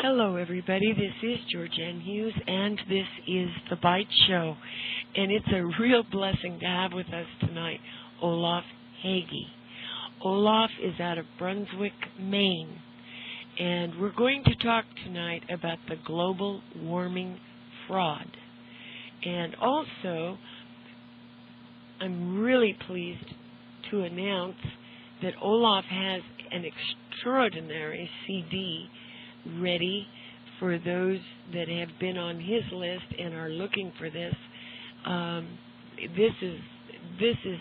Hello, everybody. This is Georgianne Hughes, and this is The Bite Show. And it's a real blessing to have with us tonight Olaf Hage. Olaf is out of Brunswick, Maine. And we're going to talk tonight about the global warming fraud. And also, I'm really pleased to announce that Olaf has an extraordinary CD ready for those that have been on his list and are looking for this. This is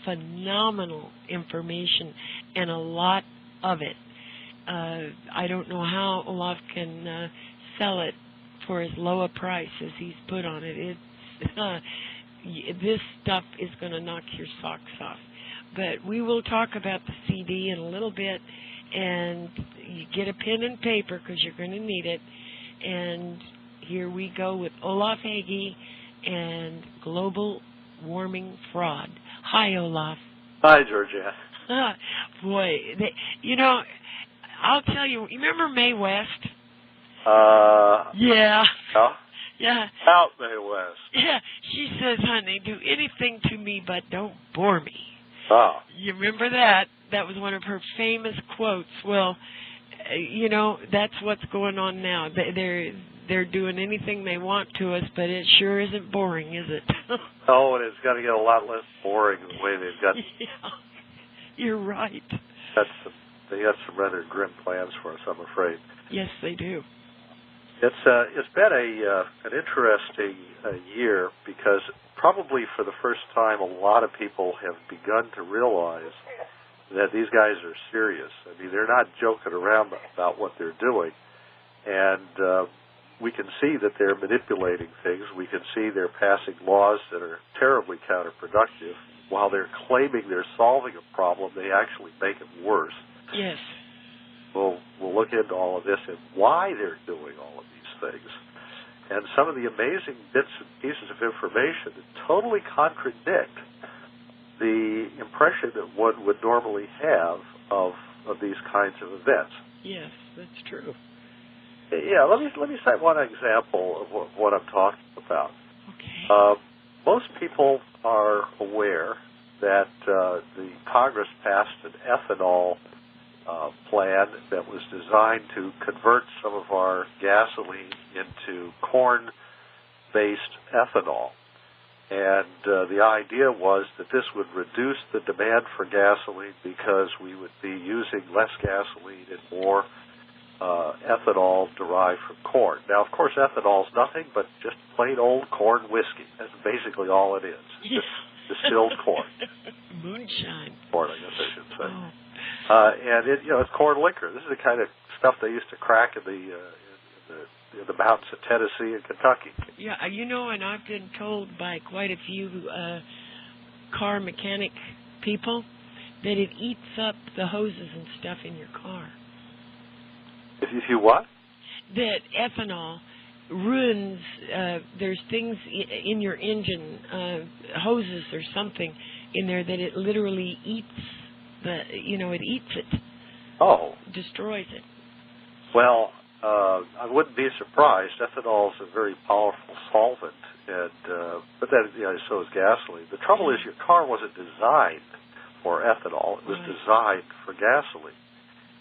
phenomenal information and a lot of it. I don't know how Olaf can sell it for as low a price as he's put on it. This stuff is going to knock your socks off. But we will talk about the CD in a little bit, and you get a pen and paper because you're going to need it. And here we go with Olaf Hage and global warming fraud. Hi, Olaf. Hi, Georgia. Boy, I'll tell you. You remember Mae West? Yeah. Yeah. Yeah. Out Mae West. Yeah. She says, "Honey, do anything to me, but don't bore me." Oh. You remember that? That was one of her famous quotes. Well, that's what's going on now. They're doing anything they want to us, but it sure isn't boring, is it? Oh, and it's going to get a lot less boring the way they've got. Yeah, you're right. They got some rather grim plans for us, I'm afraid. Yes, they do. It's been an interesting year because probably for the first time a lot of people have begun to realize that these guys are serious. I mean, they're not joking around about what they're doing, and we can see that they're manipulating things. We can see they're passing laws that are terribly counterproductive. While they're claiming they're solving a problem, they actually make it worse. Yes. We'll look into all of this and why they're doing all of these things. And some of the amazing bits and pieces of information that totally contradict the impression that one would normally have of these kinds of events. Yes, that's true. Yeah, let me cite one example of what I'm talking about. Okay. Most people are aware that the Congress passed an ethanol plan that was designed to convert some of our gasoline into corn-based ethanol. And the idea was that this would reduce the demand for gasoline because we would be using less gasoline and more ethanol derived from corn. Now, of course, ethanol is nothing but just plain old corn whiskey. That's basically all it is. Yeah. Just distilled corn. Moonshine. Corn, I guess I should say. Oh. And it's corn liquor. This is the kind of stuff they used to crack in the mountains of Tennessee and Kentucky. Yeah, and I've been told by quite a few car mechanic people that it eats up the hoses and stuff in your car. If you what? That ethanol ruins, there's things in your engine, hoses or something in there that it literally eats it eats it. Oh. Destroys it. Well, I wouldn't be surprised. Ethanol is a very powerful solvent, but then so is gasoline. The trouble is your car wasn't designed for ethanol. It was designed for gasoline.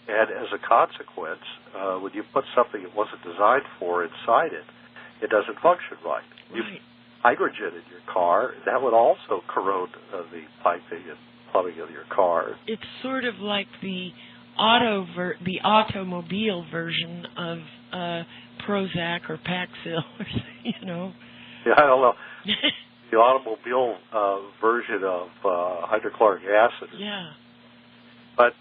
And as a consequence, when you put something it wasn't designed for inside it, it doesn't function right. You put hydrogen in your car, that would also corrode the piping and plumbing of your car. It's sort of like the automobile version of Prozac or Paxil, Yeah, I don't know. The automobile version of hydrochloric acid. Yeah. But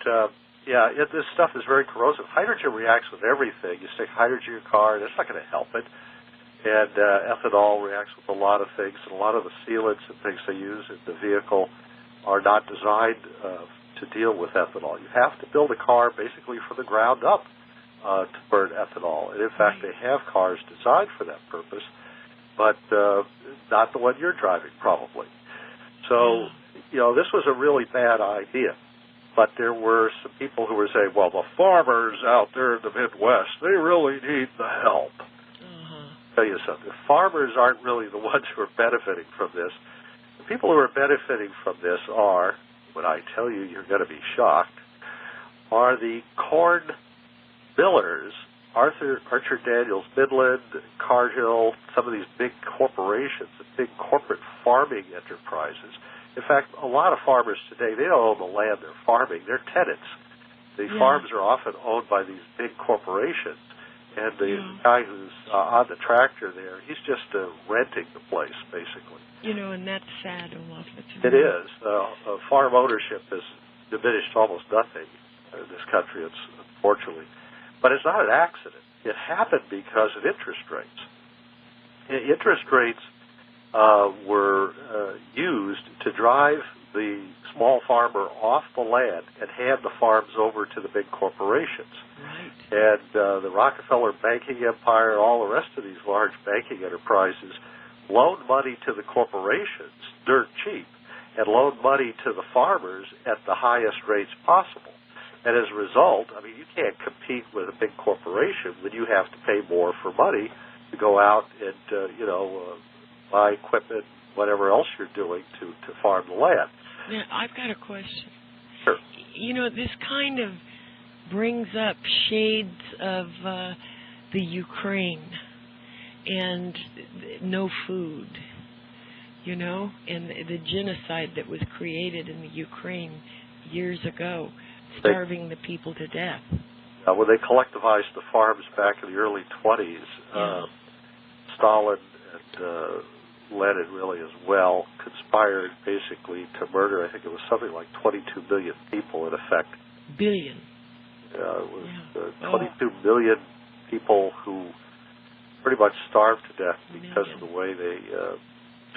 this stuff is very corrosive. Hydrogen reacts with everything. You stick hydrogen in your car, and it's not going to help it. And ethanol reacts with a lot of things, and a lot of the sealants and things they use in the vehicle are not designed to deal with ethanol. You have to build a car basically from the ground up to burn ethanol. And in fact, they have cars designed for that purpose, but not the one you're driving, probably. So, this was a really bad idea. but there were some people who were saying, well, the farmers out there in the Midwest, they really need the help. I'll tell you something. The farmers aren't really the ones who are benefiting from this. The people who are benefiting from this are, when I tell you, you're going to be shocked, are the corn millers, Archer Daniels Midland, Cargill, some of these big corporations, the big corporate farming enterprises. In fact, a lot of farmers today, they don't own the land they're farming. They're tenants. The farms are often owned by these big corporations. And the guy who's on the tractor there, he's just renting the place, basically. And that's sad, Olaf. It is. Farm ownership has diminished almost nothing in this country, unfortunately. But it's not an accident. It happened because of interest rates. Interest rates were used to drive the small farmer off the land and hand the farms over to the big corporations. Right. And the Rockefeller banking empire and all the rest of these large banking enterprises loaned money to the corporations dirt cheap and loaned money to the farmers at the highest rates possible. And as a result, you can't compete with a big corporation when you have to pay more for money to go out and, buy equipment, whatever else you're doing to farm the land. Now, I've got a question. Sure. This kind of brings up shades of the Ukraine and no food, and the genocide that was created in the Ukraine years ago, starving the people to death. When they collectivized the farms back in the early 20s, Stalin and Lenin really as well conspired basically to murder, I think it was something like 22 million people in effect. Billion. It was 22 million people who pretty much starved to death because of the way they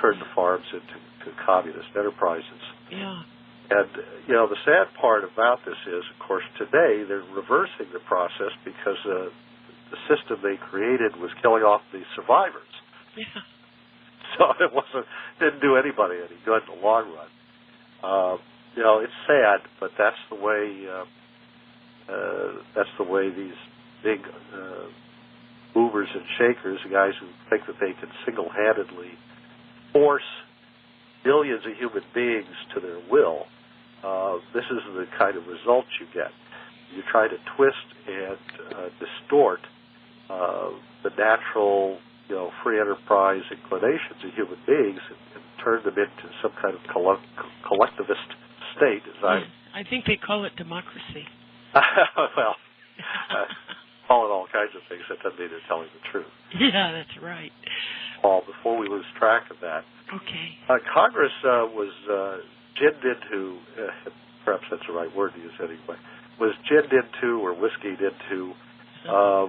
turned the farms into communist enterprises. Yeah. And, the sad part about this is, of course, today they're reversing the process because the system they created was killing off the survivors. Yeah. So it didn't do anybody any good in the long run. It's sad, but that's the way these big movers and shakers, the guys who think that they can single-handedly force billions of human beings to their will, this is the kind of results you get. You try to twist and distort the natural, free enterprise inclinations of human beings and turn them into some kind of collectivist state. I think they call it democracy. Well, call it all kinds of things. That doesn't mean they're telling the truth. Yeah, that's right. Paul, before we lose track of that, Congress was ginned into, perhaps that's the right word to use anyway, was ginned into or whiskeyed into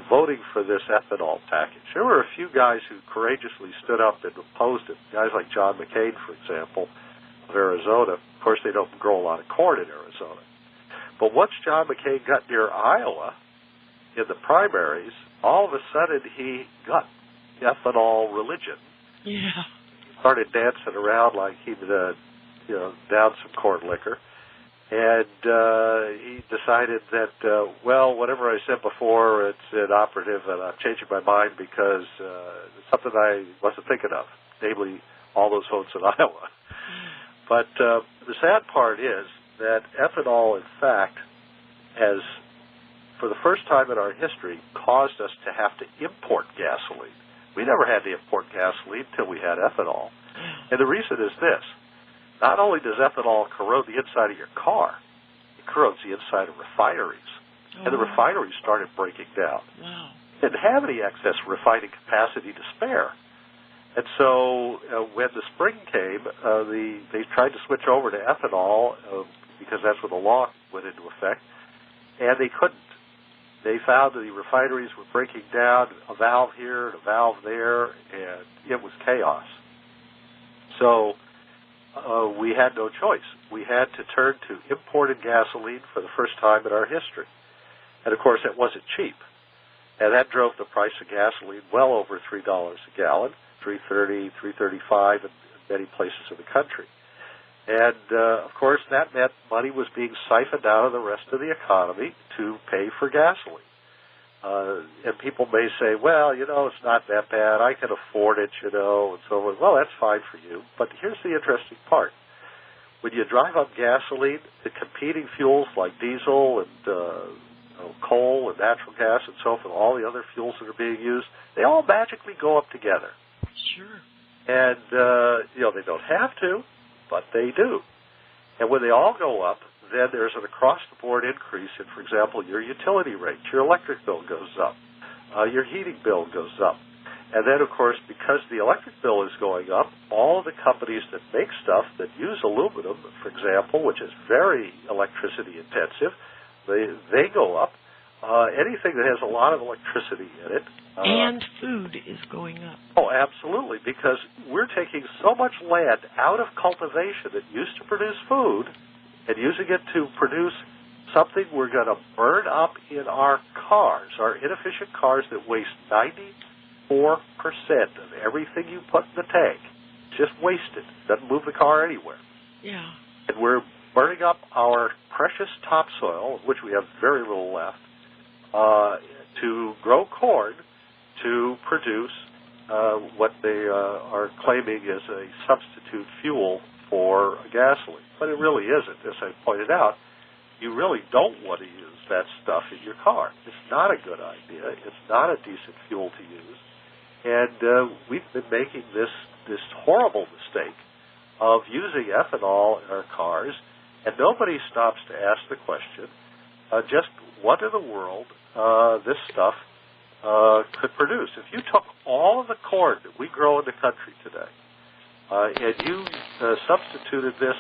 voting for this ethanol package. There were a few guys who courageously stood up and opposed it. Guys like John McCain, for example, of Arizona. Of course, they don't grow a lot of corn in Arizona. But once John McCain got near Iowa in the primaries, all of a sudden he got ethanol religion. Yeah. Started dancing around like he'd, down some corn liquor. And he decided that, whatever I said before, it's inoperative, and I'm changing my mind because it's something I wasn't thinking of, namely all those votes in Iowa. But the sad part is that ethanol, in fact, has, for the first time in our history, caused us to have to import gasoline. We never had to import gasoline until we had ethanol. And the reason is this. Not only does ethanol corrode the inside of your car, it corrodes the inside of refineries. And the refineries started breaking down. Wow. They didn't have any excess refining capacity to spare. And so when the spring came, they tried to switch over to ethanol because that's when the law went into effect, and they couldn't. They found that the refineries were breaking down, a valve here and a valve there, and it was chaos. So we had no choice. We had to turn to imported gasoline for the first time in our history. And, of course, it wasn't cheap. And that drove the price of gasoline well over $3 a gallon, $3.30, $3.35 in many places in the country. And, of course, that meant money was being siphoned out of the rest of the economy to pay for gasoline. And people may say, well, it's not that bad. I can afford it, and so on. Well, that's fine for you. But here's the interesting part. When you drive up gasoline, the competing fuels like diesel and coal and natural gas and so forth, all the other fuels that are being used, they all magically go up together. Sure. And, they don't have to, but they do. And when they all go up, then there's an across-the-board increase in, for example, your utility rate. Your electric bill goes up. Your heating bill goes up. And then, of course, because the electric bill is going up, all of the companies that make stuff that use aluminum, for example, which is very electricity intensive, they go up. Anything that has a lot of electricity in it. And food is going up. Oh, absolutely, because we're taking so much land out of cultivation that used to produce food and using it to produce something we're going to burn up in our cars, our inefficient cars that waste 94% of everything you put in the tank. Just wasted. Doesn't move the car anywhere. Yeah. And we're burning up our precious topsoil, of which we have very little left, to grow corn to produce what they are claiming is a substitute fuel for gasoline. But it really isn't. As I pointed out, you really don't want to use that stuff in your car. It's not a good idea. It's not a decent fuel to use. And we've been making this horrible mistake of using ethanol in our cars, and nobody stops to ask the question, just what in the world this stuff could produce. If you took all of the corn that we grow in the country today, and you substituted this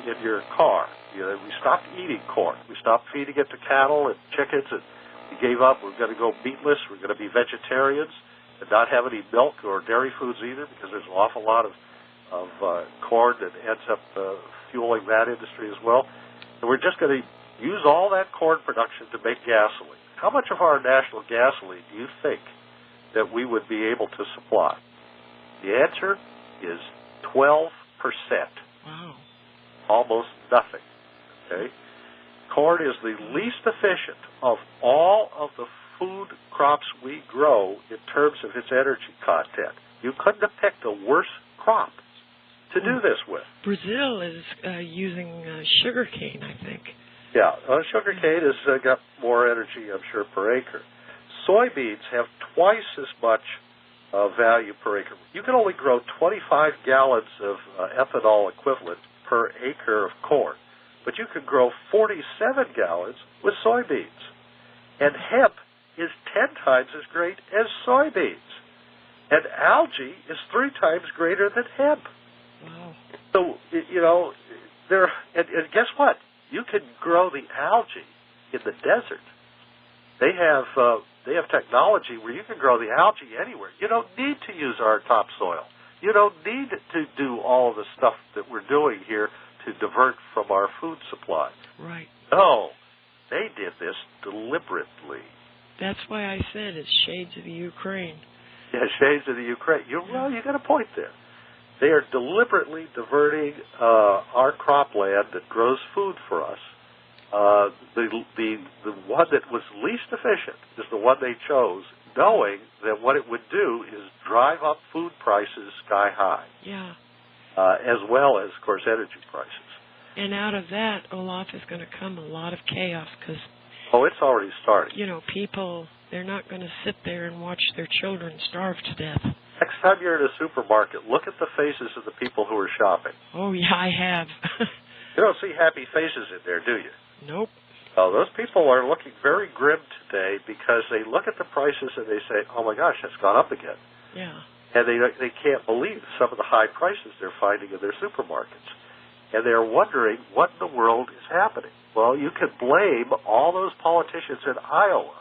in your car, we stopped eating corn. We stopped feeding it to cattle and chickens, and we gave up. We're going to go meatless. We're going to be vegetarians and not have any milk or dairy foods either, because there's an awful lot of corn that ends up fueling that industry as well. And we're just going to use all that corn production to make gasoline. How much of our national gasoline do you think that we would be able to supply? The answer is 12%. Wow. Almost nothing. Okay? Corn is the least efficient of all of the food crops we grow in terms of its energy content. You couldn't have picked a worse crop to do this with. Brazil is using sugarcane, I think. Yeah, sugarcane has got more energy, I'm sure, per acre. Soybeans have twice as much value per acre. You can only grow 25 gallons of ethanol equivalent per acre of corn, but you can grow 47 gallons with soybeans. And hemp is 10 times as great as soybeans. And algae is 3 times greater than hemp. Wow. So, and guess what? You can grow the algae in the desert. They have technology where you can grow the algae anywhere. You don't need to use our topsoil. You don't need to do all of the stuff that we're doing here to divert from our food supply. Right. No, they did this deliberately. That's why I said it's shades of the Ukraine. Yeah, shades of the Ukraine. You got a point there. They are deliberately diverting our cropland that grows food for us. The one that was least efficient is the one they chose, knowing that what it would do is drive up food prices sky high. Yeah. As well as, of course, energy prices. And out of that, Olaf, is going to come a lot of chaos because... Oh, it's already starting. People, they're not going to sit there and watch their children starve to death. Next time you're in a supermarket, look at the faces of the people who are shopping. Oh, yeah, I have. You don't see happy faces in there, do you? Nope. Oh, those people are looking very grim today because they look at the prices and they say, oh, my gosh, that's gone up again. Yeah. And they can't believe some of the high prices they're finding in their supermarkets. And they're wondering what in the world is happening. Well, you can blame all those politicians in Iowa,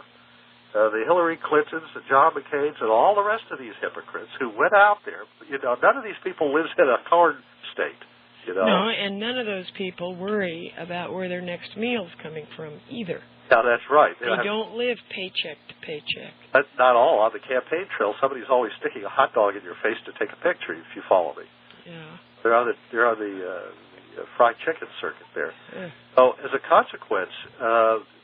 the Hillary Clintons, the John McCains, and all the rest of these hypocrites who went out there. None of these people lives in a corn state. No, and none of those people worry about where their next meal's coming from either. Yeah, that's right. They don't live paycheck to paycheck. That's not all. On the campaign trail, somebody's always sticking a hot dog in your face to take a picture, if you follow me. Yeah. They're on the fried chicken circuit there. Yeah. So as a consequence,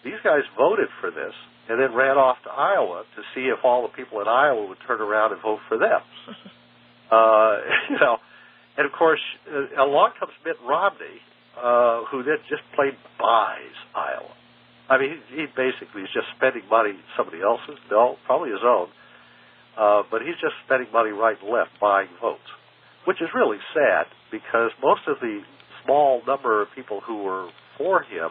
these guys voted for this and then ran off to Iowa to see if all the people in Iowa would turn around and vote for them. And of course, along comes Mitt Romney, who then just plain buys Iowa. I mean, he basically is just spending money somebody else's, no, probably his own, but he's just spending money right and left buying votes, which is really sad because most of the small number of people who were for him,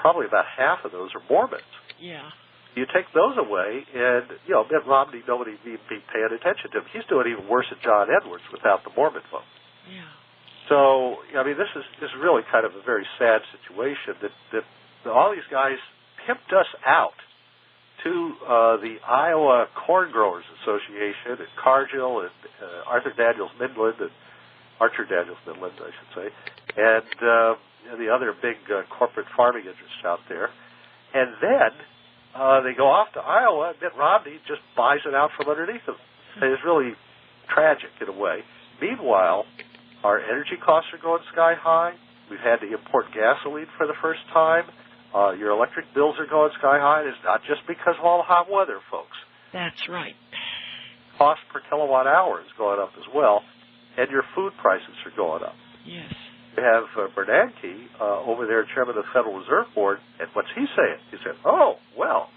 probably about half of those are Mormons. Yeah. You take those away, and, Mitt Romney, nobody would be paying attention to him. He's doing even worse than John Edwards without the Mormon vote. Yeah. So, I mean, this is really kind of a very sad situation that all these guys pimped us out to the Iowa Corn Growers Association and Cargill and Archer Daniels Midland, I should say, and the other big corporate farming interests out there. And then they go off to Iowa, and Mitt Romney just buys it out from underneath them. And it's really tragic in a way. Meanwhile, our energy costs are going sky high. We've had to import gasoline for the first time. Your electric bills are going sky high. And it's not just because of all the hot weather, folks. That's right. Cost per kilowatt hour is going up as well, and your food prices are going up. Yes. We have Bernanke over there, chairman of the Federal Reserve Board, and what's he saying? He said, oh, well,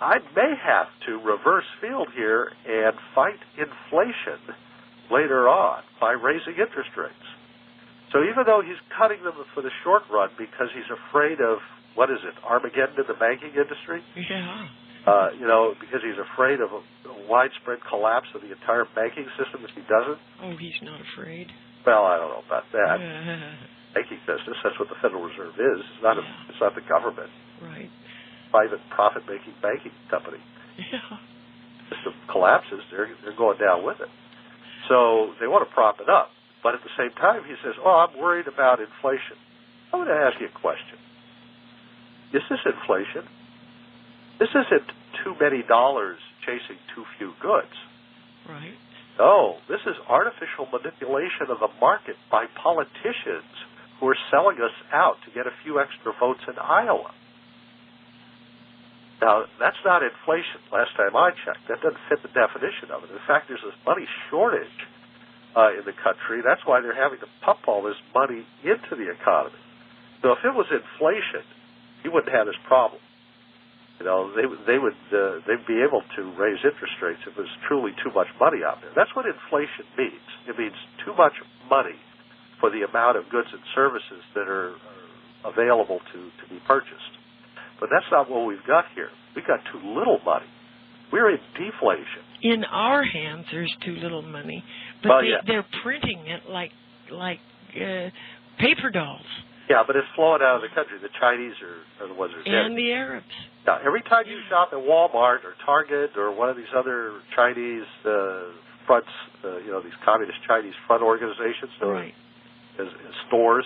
I may have to reverse field here and fight inflation later on by raising interest rates. So even though he's cutting them for the short run because he's afraid of, Armageddon in the banking industry? Yeah. Because he's afraid of a widespread collapse of the entire banking system if he doesn't. Oh, he's not afraid. Well, I don't know about that. Banking business, that's what the Federal Reserve is. It's not the government. Right. Private profit-making banking company. Yeah. If the collapses, they're going down with it. So they want to prop it up. But at the same time, he says, I'm worried about inflation. I'm going to ask you a question. Is this inflation? This isn't too many dollars chasing too few goods. Right. No, this is artificial manipulation of the market by politicians who are selling us out to get a few extra votes in Iowa. Now, that's not inflation, last time I checked. That doesn't fit the definition of it. In fact, there's this money shortage in the country. That's why they're having to pump all this money into the economy. So if it was inflation, you wouldn't have this problem. They'd be able to raise interest rates if there's truly too much money out there. That's what inflation means. It means too much money for the amount of goods and services that are available to be purchased. But that's not what we've got here. We've got too little money. We're in deflation. In our hands, there's too little money, but they're printing it like paper dolls. Yeah, but it's flowing out of the country. The Chinese are the ones who are getting it. And the Arabs. Yeah, every time you shop at Walmart or Target or one of these other Chinese fronts, these communist Chinese front organizations, right. as stores,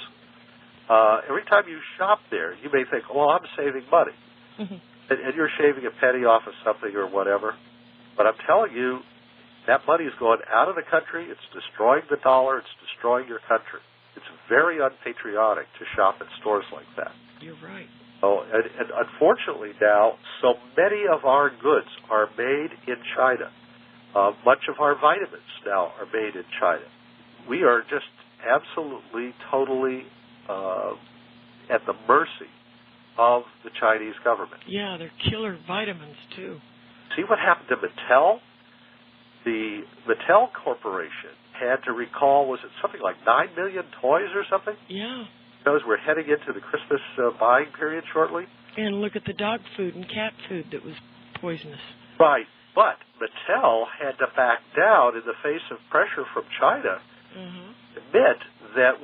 every time you shop there, you may think, I'm saving money. Mm-hmm. And you're shaving a penny off of something or whatever. But I'm telling you, that money is going out of the country. It's destroying the dollar. It's destroying your country. It's very unpatriotic to shop at stores like that. You're right. And unfortunately now, so many of our goods are made in China. Much of our vitamins now are made in China. We are just absolutely, totally at the mercy of the Chinese government. Yeah, they're killer vitamins, too. See what happened to Mattel? The Mattel Corporation had to recall, was it something like 9 million toys or something? Yeah. Because we're heading into the Christmas buying period shortly. And look at the dog food and cat food that was poisonous. Right. But Mattel had to back down in the face of pressure from China, admit that,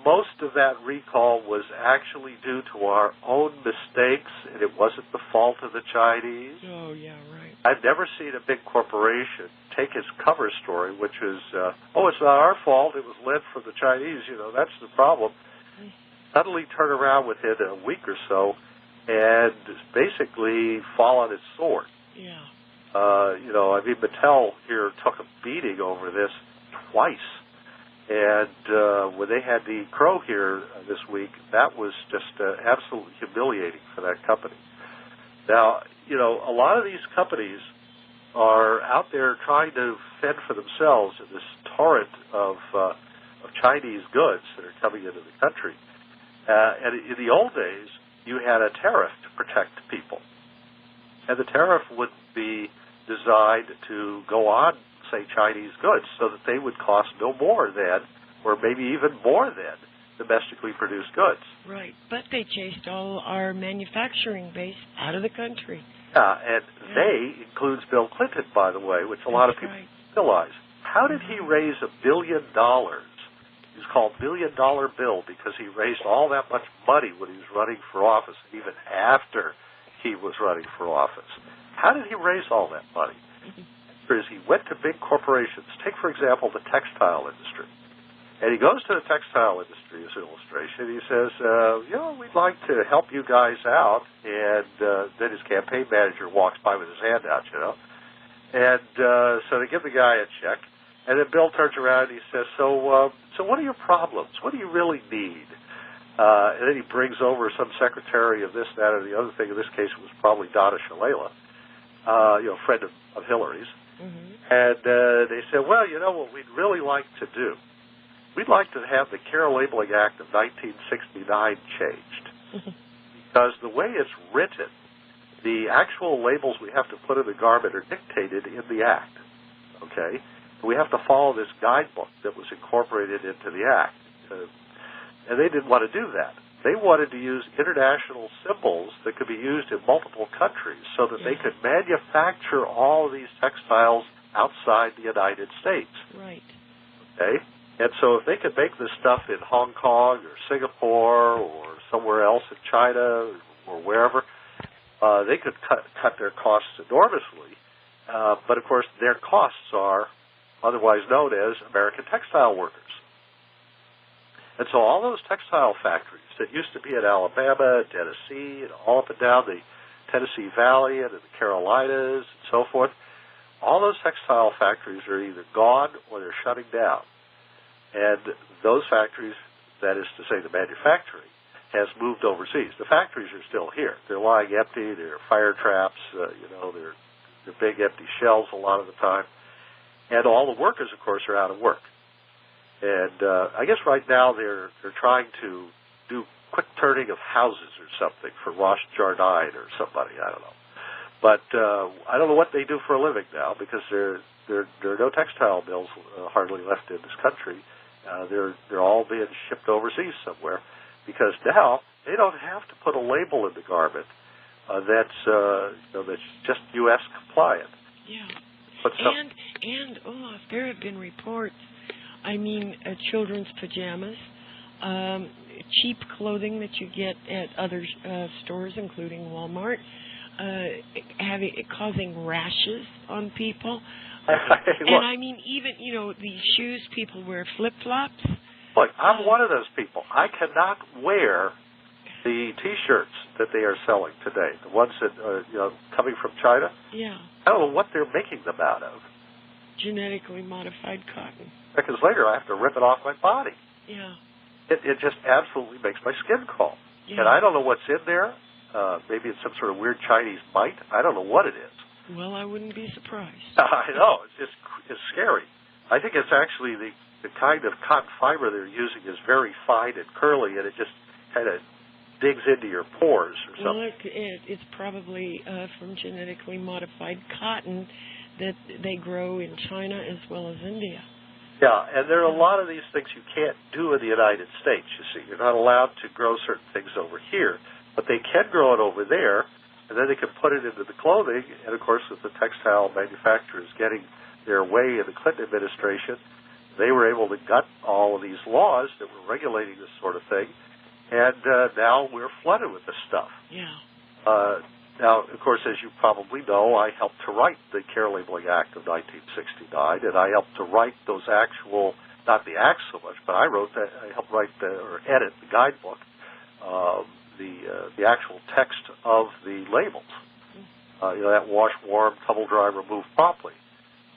most of that recall was actually due to our own mistakes, and it wasn't the fault of the Chinese. Oh, yeah, right. I've never seen a big corporation take its cover story, which is, it's not our fault, it was led from the Chinese, that's the problem. Suddenly turn around within a week or so and basically fall on its sword. Yeah. Mattel here took a beating over this twice. And when they had the Crow here this week, that was just absolutely humiliating for that company. Now, a lot of these companies are out there trying to fend for themselves in this torrent of Chinese goods that are coming into the country. And in the old days, you had a tariff to protect people. And the tariff would be designed to go on, say, Chinese goods so that they would cost no more than, or maybe even more than, domestically produced goods. Right, but they chased all our manufacturing base out of the country. Yeah, and they includes Bill Clinton, by the way, which a lot of people realize. How did he raise $1 billion? He was called $1 billion Bill because he raised all that much money when he was running for office, and even after he was running for office. How did he raise all that money? Is he went to big corporations. Take, for example, the textile industry. And he goes to the textile industry as an illustration. He says, we'd like to help you guys out. And then his campaign manager walks by with his hand out, And so they give the guy a check. And then Bill turns around and he says, so what are your problems? What do you really need? And then he brings over some secretary of this, that, or the other thing. In this case, it was probably Donna Shalala, friend of Hillary's. Mm-hmm. And they said, well, what we'd really like to do? We'd like to have the Care Labeling Act of 1969 changed. Because the way it's written, the actual labels we have to put in the garment are dictated in the Act. Okay? We have to follow this guidebook that was incorporated into the Act. And they didn't want to do that. They wanted to use international symbols that could be used in multiple countries so that they could manufacture all of these textiles outside the United States. Right. Okay? And so if they could make this stuff in Hong Kong or Singapore or somewhere else in China or wherever, they could cut their costs enormously. But, of course, their costs are otherwise known as American textile workers. And so all those textile factories that used to be in Alabama, Tennessee, and all up and down the Tennessee Valley and in the Carolinas and so forth, all those textile factories are either gone or they're shutting down. And those factories, that is to say the manufacturing, has moved overseas. The factories are still here. They're lying empty. They're fire traps. They're big empty shells a lot of the time. And all the workers, of course, are out of work. And I guess right now they're trying to do quick turning of houses or something for Rosh Jardine or somebody. I don't know. But I don't know what they do for a living now because there are no textile mills hardly left in this country. They're all being shipped overseas somewhere because now they don't have to put a label in the garment that's just U.S. compliant. Yeah. And Olaf, there have been reports. Children's pajamas, cheap clothing that you get at other stores, including Walmart, causing rashes on people. And even, these shoes, people wear flip-flops. Look, I'm one of those people. I cannot wear the T-shirts that they are selling today, the ones that are, coming from China. Yeah. I don't know what they're making them out of. Genetically modified cotton. Because later I have to rip it off my body. Yeah. It just absolutely makes my skin crawl. Yeah. And I don't know what's in there. Maybe it's some sort of weird Chinese mite. I don't know what it is. Well, I wouldn't be surprised. I know. It's scary. I think it's actually the kind of cotton fiber they're using is very fine and curly, and it just kind of digs into your pores or something. Well, it's probably from genetically modified cotton that they grow in China as well as India. Yeah, and there are a lot of these things you can't do in the United States, you see. You're not allowed to grow certain things over here, but they can grow it over there, and then they can put it into the clothing. And, of course, with the textile manufacturers getting their way in the Clinton administration, they were able to gut all of these laws that were regulating this sort of thing, and now we're flooded with this stuff. Yeah. Now, of course, as you probably know, I helped to write the Care Labeling Act of 1969, and I helped to write those actual, not the acts so much, but I helped write or edit the guidebook, the actual text of the labels. That wash, warm, tumble dry, remove promptly.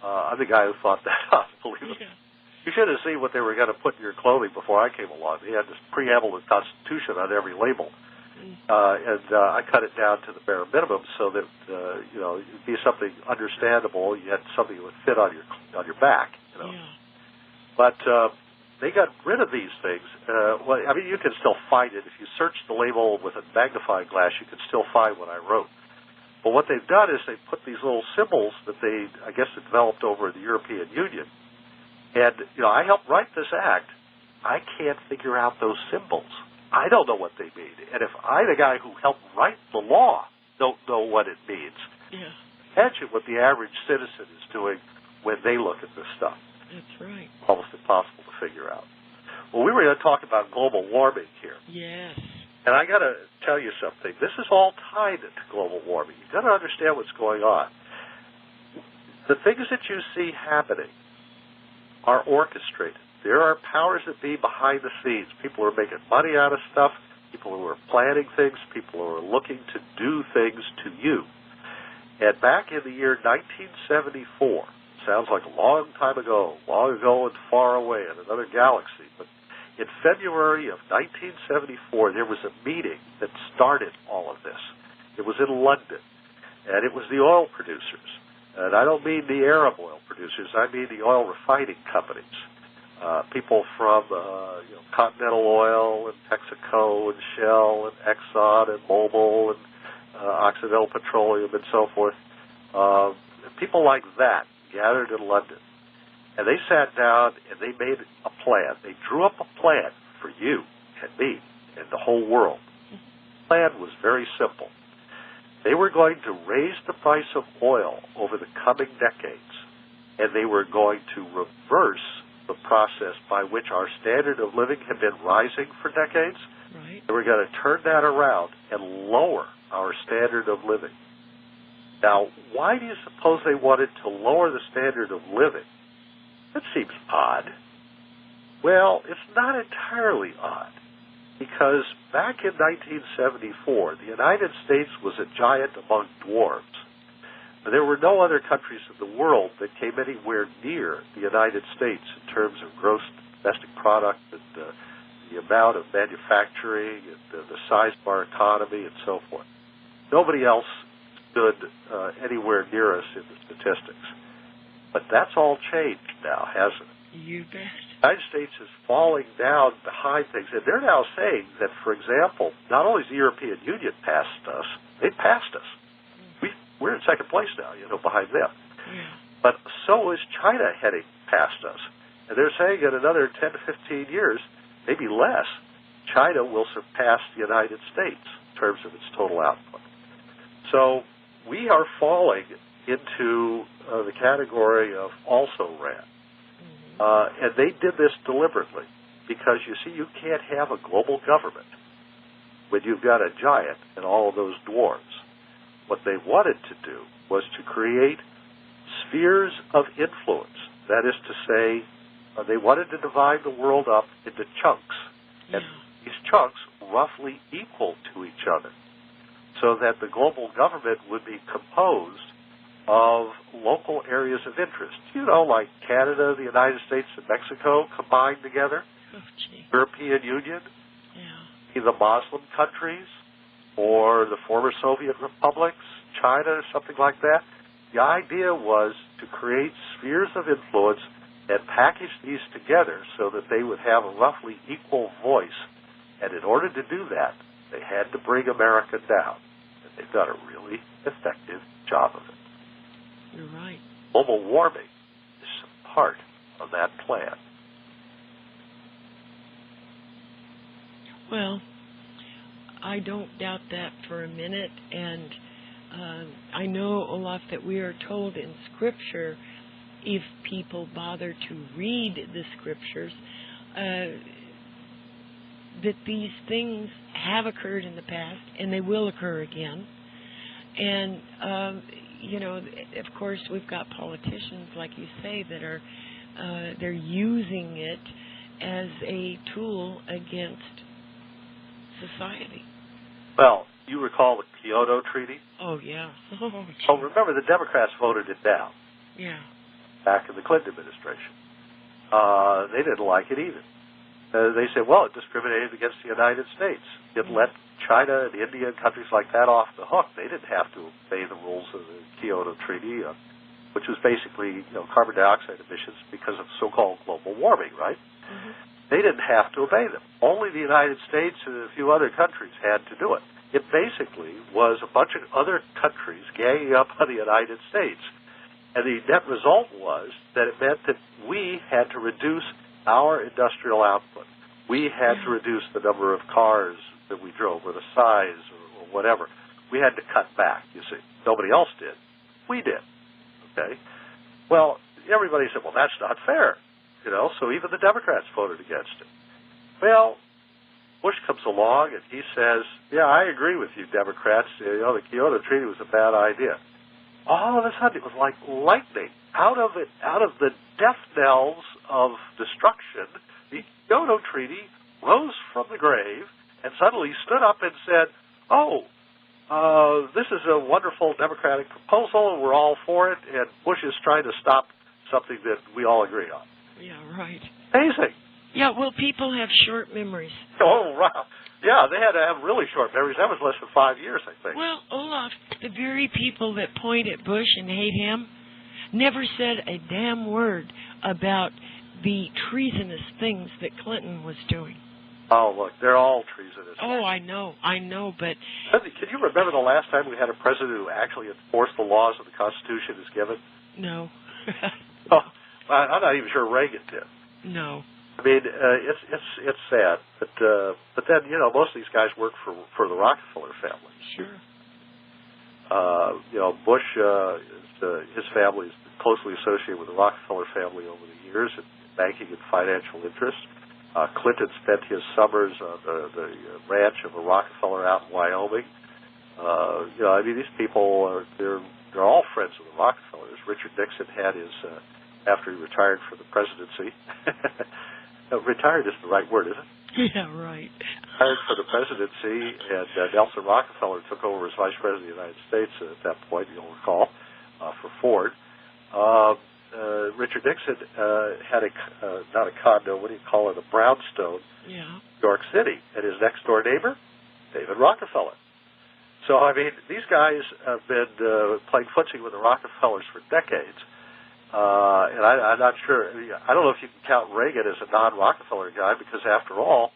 I'm the guy who thought that up, believe it. You should have seen what they were going to put in your clothing before I came along. They had this preamble to the Constitution on every label. And I cut it down to the bare minimum so that, it'd be something understandable. You had something that would fit on your back, Yeah. But they got rid of these things. You can still find it. If you search the label with a magnifying glass, you can still find what I wrote. But what they've done is they've put these little symbols that they, I guess, developed over the European Union. And, I helped write this act. I can't figure out those symbols. I don't know what they mean. And if I, the guy who helped write the law, don't know what it means, imagine what the average citizen is doing when they look at this stuff. That's right. Almost impossible to figure out. Well, we were going to talk about global warming here. Yes. And I got to tell you something. This is all tied into global warming. You've got to understand what's going on. The things that you see happening are orchestrated. There are powers that be behind the scenes. People who are making money out of stuff, people who are planning things, people who are looking to do things to you. And back in the year 1974, sounds like a long ago and far away in another galaxy, but in February of 1974, there was a meeting that started all of this. It was in London, and it was the oil producers. And I don't mean the Arab oil producers, I mean the oil refining companies. People from Continental Oil and Texaco and Shell and Exxon and Mobil and Occidental Petroleum and so forth. People like that gathered in London. And they sat down and they made a plan. They drew up a plan for you and me and the whole world. The plan was very simple. They were going to raise the price of oil over the coming decades, and they were going to reverse the process by which our standard of living had been rising for decades. Right. They were going to turn that around and lower our standard of living. Now, why do you suppose they wanted to lower the standard of living? That seems odd. Well, it's not entirely odd, because back in 1974, the United States was a giant among dwarfs. There were no other countries in the world that came anywhere near the United States in terms of gross domestic product and the amount of manufacturing and the size of our economy and so forth. Nobody else stood anywhere near us in the statistics. But that's all changed now, hasn't it? You bet. The United States is falling down behind things, and they're now saying that, for example, not only has the European Union passed us, they passed us. We're in second place now, behind them. Yeah. But so is China heading past us. And they're saying in another 10 to 15 years, maybe less, China will surpass the United States in terms of its total output. So we are falling into the category of also-ran. And they did this deliberately because, you see, you can't have a global government when you've got a giant and all of those dwarves. What they wanted to do was to create spheres of influence. That is to say, they wanted to divide the world up into chunks, and these chunks roughly equal to each other, so that the global government would be composed of local areas of interest. Like Canada, the United States, and Mexico combined together, European Union, the Muslim countries, or the former Soviet republics, China, something like that. The idea was to create spheres of influence and package these together so that they would have a roughly equal voice. And in order to do that, they had to bring America down. And they've done a really effective job of it. You're right. Global warming is part of that plan. Well, I don't doubt that for a minute, and I know, Olaf, that we are told in Scripture, if people bother to read the Scriptures, that these things have occurred in the past, and they will occur again. And, of course, we've got politicians, like you say, that are they're using it as a tool against society. Well, you recall the Kyoto Treaty? Oh, yeah. Remember, the Democrats voted it down. Yeah. Back in the Clinton administration. They didn't like it either. They said, well, it discriminated against the United States. It let China and India and countries like that off the hook. They didn't have to obey the rules of the Kyoto Treaty, which was basically carbon dioxide emissions because of so-called global warming, right? Mm-hmm. They didn't have to obey them. Only the United States and a few other countries had to do it. It basically was a bunch of other countries ganging up on the United States. And the net result was that it meant that we had to reduce our industrial output. We had to reduce the number of cars that we drove or the size or whatever. We had to cut back, you see. Nobody else did. We did. Okay? Well, everybody said, well, that's not fair. So even the Democrats voted against it. Well, Bush comes along and he says, yeah, I agree with you, Democrats. The Kyoto Treaty was a bad idea. All of a sudden, it was like lightning. Out of the death knells of destruction, the Kyoto Treaty rose from the grave and suddenly stood up and said, this is a wonderful democratic proposal, and we're all for it, and Bush is trying to stop something that we all agree on. Yeah, right. Amazing. Yeah, well, people have short memories. Oh, wow. Yeah, they had to have really short memories. That was less than 5 years, I think. Well, Olaf, the very people that point at Bush and hate him never said a damn word about the treasonous things that Clinton was doing. Oh, look, they're all treasonous. Oh, I know, but... Can you remember the last time we had a president who actually enforced the laws of the Constitution as given? No. Oh, I'm not even sure Reagan did. No. I mean, it's sad, but then most of these guys work for the Rockefeller family. Sure. Bush, his family is closely associated with the Rockefeller family over the years in banking and financial interests. Clinton spent his summers on the ranch of a Rockefeller out in Wyoming. These people they're all friends of the Rockefellers. Richard Nixon had his after he retired from the presidency. Retired isn't the right word, is it? Yeah, right. Retired from the presidency, and Nelson Rockefeller took over as vice president of the United States at that point, you'll recall, for Ford. Richard Nixon had not a condo, what do you call it, a brownstone, yeah, New York City, and his next-door neighbor, David Rockefeller. So, these guys have been playing footsie with the Rockefellers for decades. And I'm not sure. I don't know if you can count Reagan as a non-Rockefeller guy because, after all,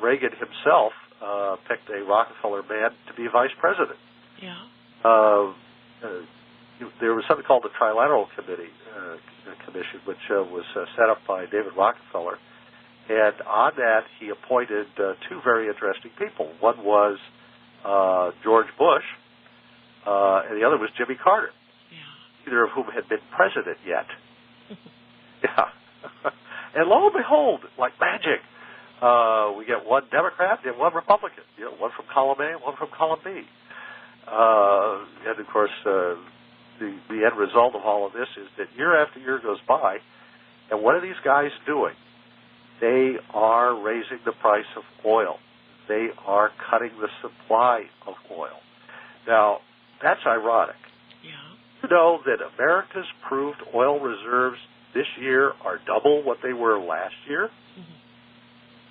Reagan himself picked a Rockefeller man to be vice president. Yeah. There was something called the Trilateral Commission, which was set up by David Rockefeller. And on that, he appointed two very interesting people. One was George Bush, and the other was Jimmy Carter. Neither of whom had been president yet. Yeah. And lo and behold, like magic, we get one Democrat and one Republican. One from column A and one from column B. And, of course, the end result of all of this is that year after year goes by, and what are these guys doing? They are raising the price of oil. They are cutting the supply of oil. Now, that's ironic. You know that America's proved oil reserves this year are double what they were last year? Mm-hmm.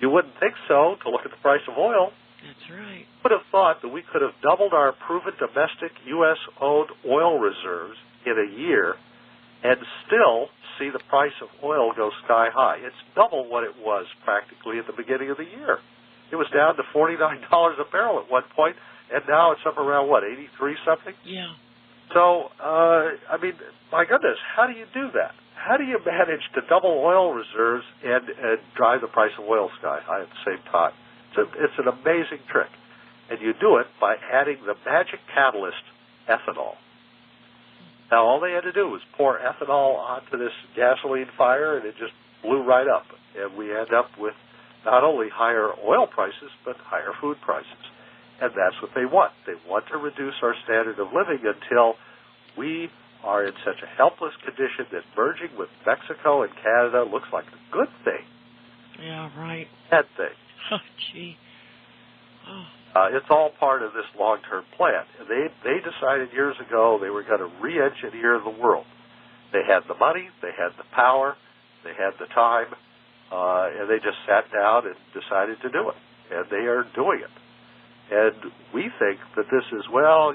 You wouldn't think so to look at the price of oil. That's right. You would have thought that we could have doubled our proven domestic U.S.-owned oil reserves in a year and still see the price of oil go sky high. It's double what it was practically at the beginning of the year. It was down to $49 a barrel at one point, and now it's up around, 83 something? Yeah. So, my goodness, how do you do that? How do you manage to double oil reserves and drive the price of oil sky high at the same time? It's an amazing trick. And you do it by adding the magic catalyst, ethanol. Now, all they had to do was pour ethanol onto this gasoline fire, and it just blew right up. And we end up with not only higher oil prices, but higher food prices. And that's what they want. They want to reduce our standard of living until we are in such a helpless condition that merging with Mexico and Canada looks like a good thing. Yeah, right. Bad thing. Oh, gee. Oh. It's all part of this long-term plan. And they decided years ago they were going to re-engineer the world. They had the money, they had the power, They had the time, and they just sat down and decided to do it. And they are doing it. And we think that this is, well,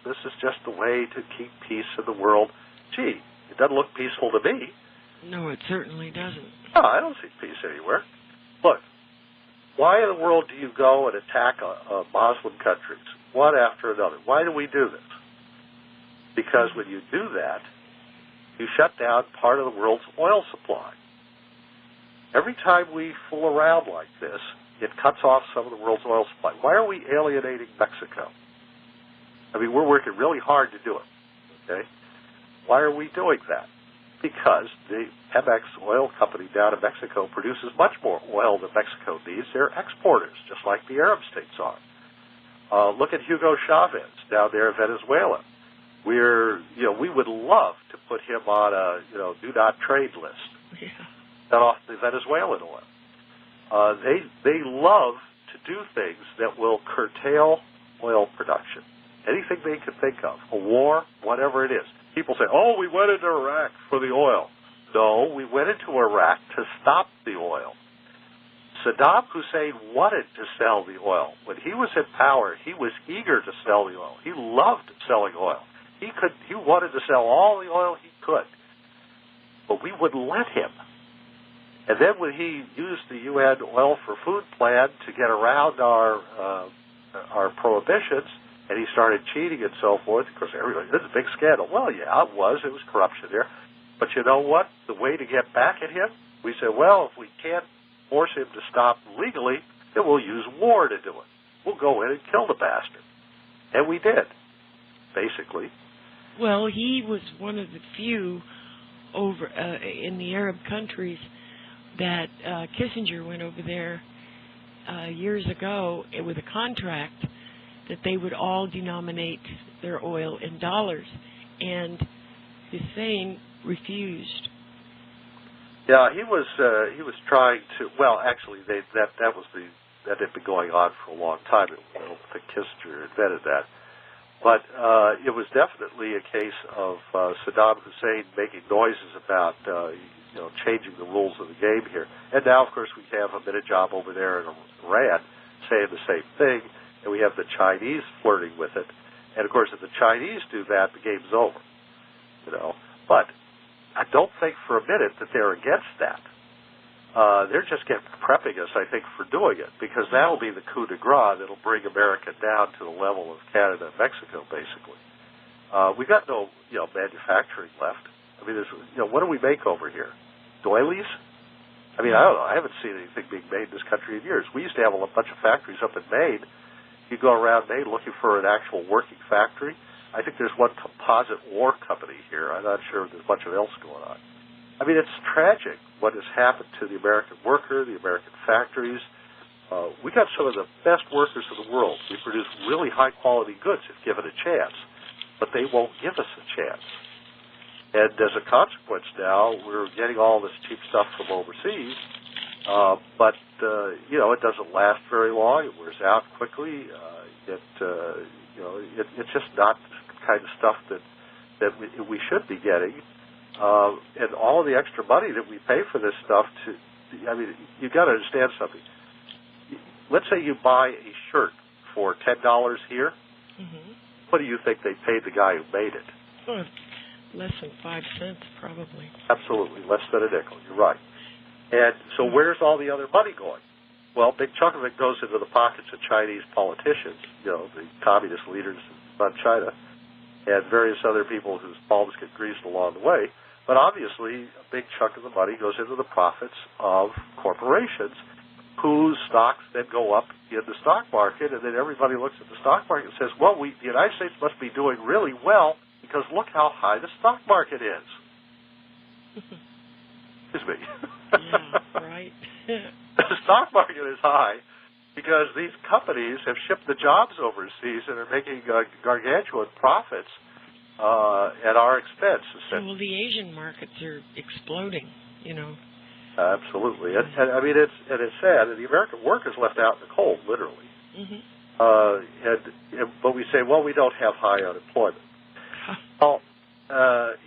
this is just the way to keep peace in the world. Gee, it doesn't look peaceful to me. No, it certainly doesn't. No, I don't see peace anywhere. Look, why in the world do you go and attack Muslim countries, one after another? Why do we do this? Because when you do that, you shut down part of the world's oil supply. Every time we fool around like this, it cuts off some of the world's oil supply. Why are we alienating Mexico? I mean, we're working really hard to do it, okay? Why are we doing that? Because the Pemex oil company down in Mexico produces much more oil than Mexico needs. They're exporters, just like the Arab states are. Look at Hugo Chavez down there in Venezuela. We would love to put him on a, do not trade list. Yeah. Cut off the Venezuelan oil. They love to do things that will curtail oil production. Anything they can think of, a war, whatever it is. People say, we went into Iraq for the oil. No, we went into Iraq to stop the oil. Saddam Hussein wanted to sell the oil. When he was in power, he was eager to sell the oil. He loved selling oil. He wanted to sell all the oil he could. But we wouldn't let him. And then when he used the UN Oil for Food plan to get around our prohibitions, and he started cheating and so forth, of course, everybody, this is a big scandal. Well, yeah, it was corruption there. But you know what? The way to get back at him, we said, well, if we can't force him to stop legally, then we'll use war to do it. We'll go in and kill the bastard. And we did, basically. Well, he was one of the few over in the Arab countries that Kissinger went over there years ago with a contract that they would all denominate their oil in dollars, and Hussein refused. Yeah, he was trying to. Well, actually, that had been going on for a long time. I don't think Kissinger invented that, but it was definitely a case of Saddam Hussein making noises about changing the rules of the game here. And now, of course, we have Ahmadinejad over there in Iran saying the same thing, and we have the Chinese flirting with it. And, of course, if the Chinese do that, the game's over. But I don't think for a minute that they're against that. They're just prepping us, I think, for doing it, because that'll be the coup de grace that'll bring America down to the level of Canada and Mexico, basically. We've got no, manufacturing left. I mean, what do we make over here? Doilies? I mean, I don't know. I haven't seen anything being made in this country in years. We used to have a bunch of factories up in Maine. You go around Maine looking for an actual working factory. I think there's one composite ore company here. I'm not sure there's much else going on. I mean, it's tragic what has happened to the American worker, the American factories. We got some of the best workers in the world. We produce really high-quality goods if given a chance, but they won't give us a chance. And as a consequence now, we're getting all this cheap stuff from overseas, but it doesn't last very long. It wears out quickly. It's just not the kind of stuff that we should be getting. And all of the extra money that we pay for this stuff, you've got to understand something. Let's say you buy a shirt for $10 here. Mm-hmm. What do you think they paid the guy who made it? Less than 5 cents, probably. Absolutely, less than a nickel. You're right. And so where's all the other money going? Well, a big chunk of it goes into the pockets of Chinese politicians, the communist leaders in China, and various other people whose palms get greased along the way. But obviously, a big chunk of the money goes into the profits of corporations whose stocks then go up in the stock market, and then everybody looks at the stock market and says, well, the United States must be doing really well because look how high the stock market is. Excuse me. Yeah, right. The stock market is high because these companies have shipped the jobs overseas and are making gargantuan profits at our expense. Well, the Asian markets are exploding, Absolutely. And I mean, it's sad. And the American worker is left out in the cold, literally. Mm-hmm. But we say, well, we don't have high unemployment. Well,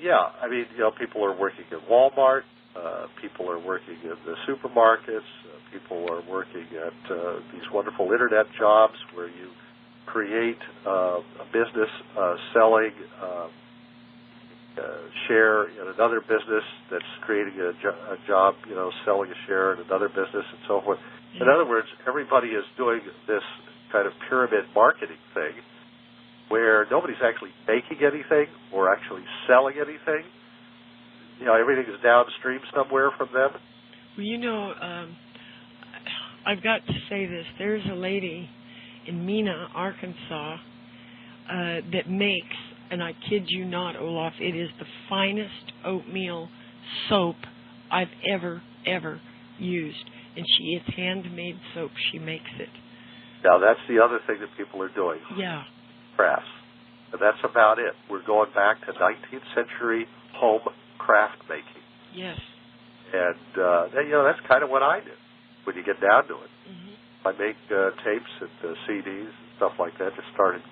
yeah. I mean, people are working at Walmart. People are working in the supermarkets. People are working at these wonderful Internet jobs where you create a business selling share in another business that's creating a job, selling a share in another business and so forth. In other words, everybody is doing this kind of pyramid marketing thing where nobody's actually making anything or actually selling anything. Everything is downstream somewhere from them. Well, I've got to say this. There's a lady in Mena, Arkansas, that makes, and I kid you not, Olaf, it is the finest oatmeal soap I've ever used. And it's handmade soap. She makes it. Now, that's the other thing that people are doing. Yeah. Crafts. And that's about it. We're going back to 19th century home craft making. Yes. And, that's kind of what I do when you get down to it. Mm-hmm. I make tapes and CDs and stuff like that, just starting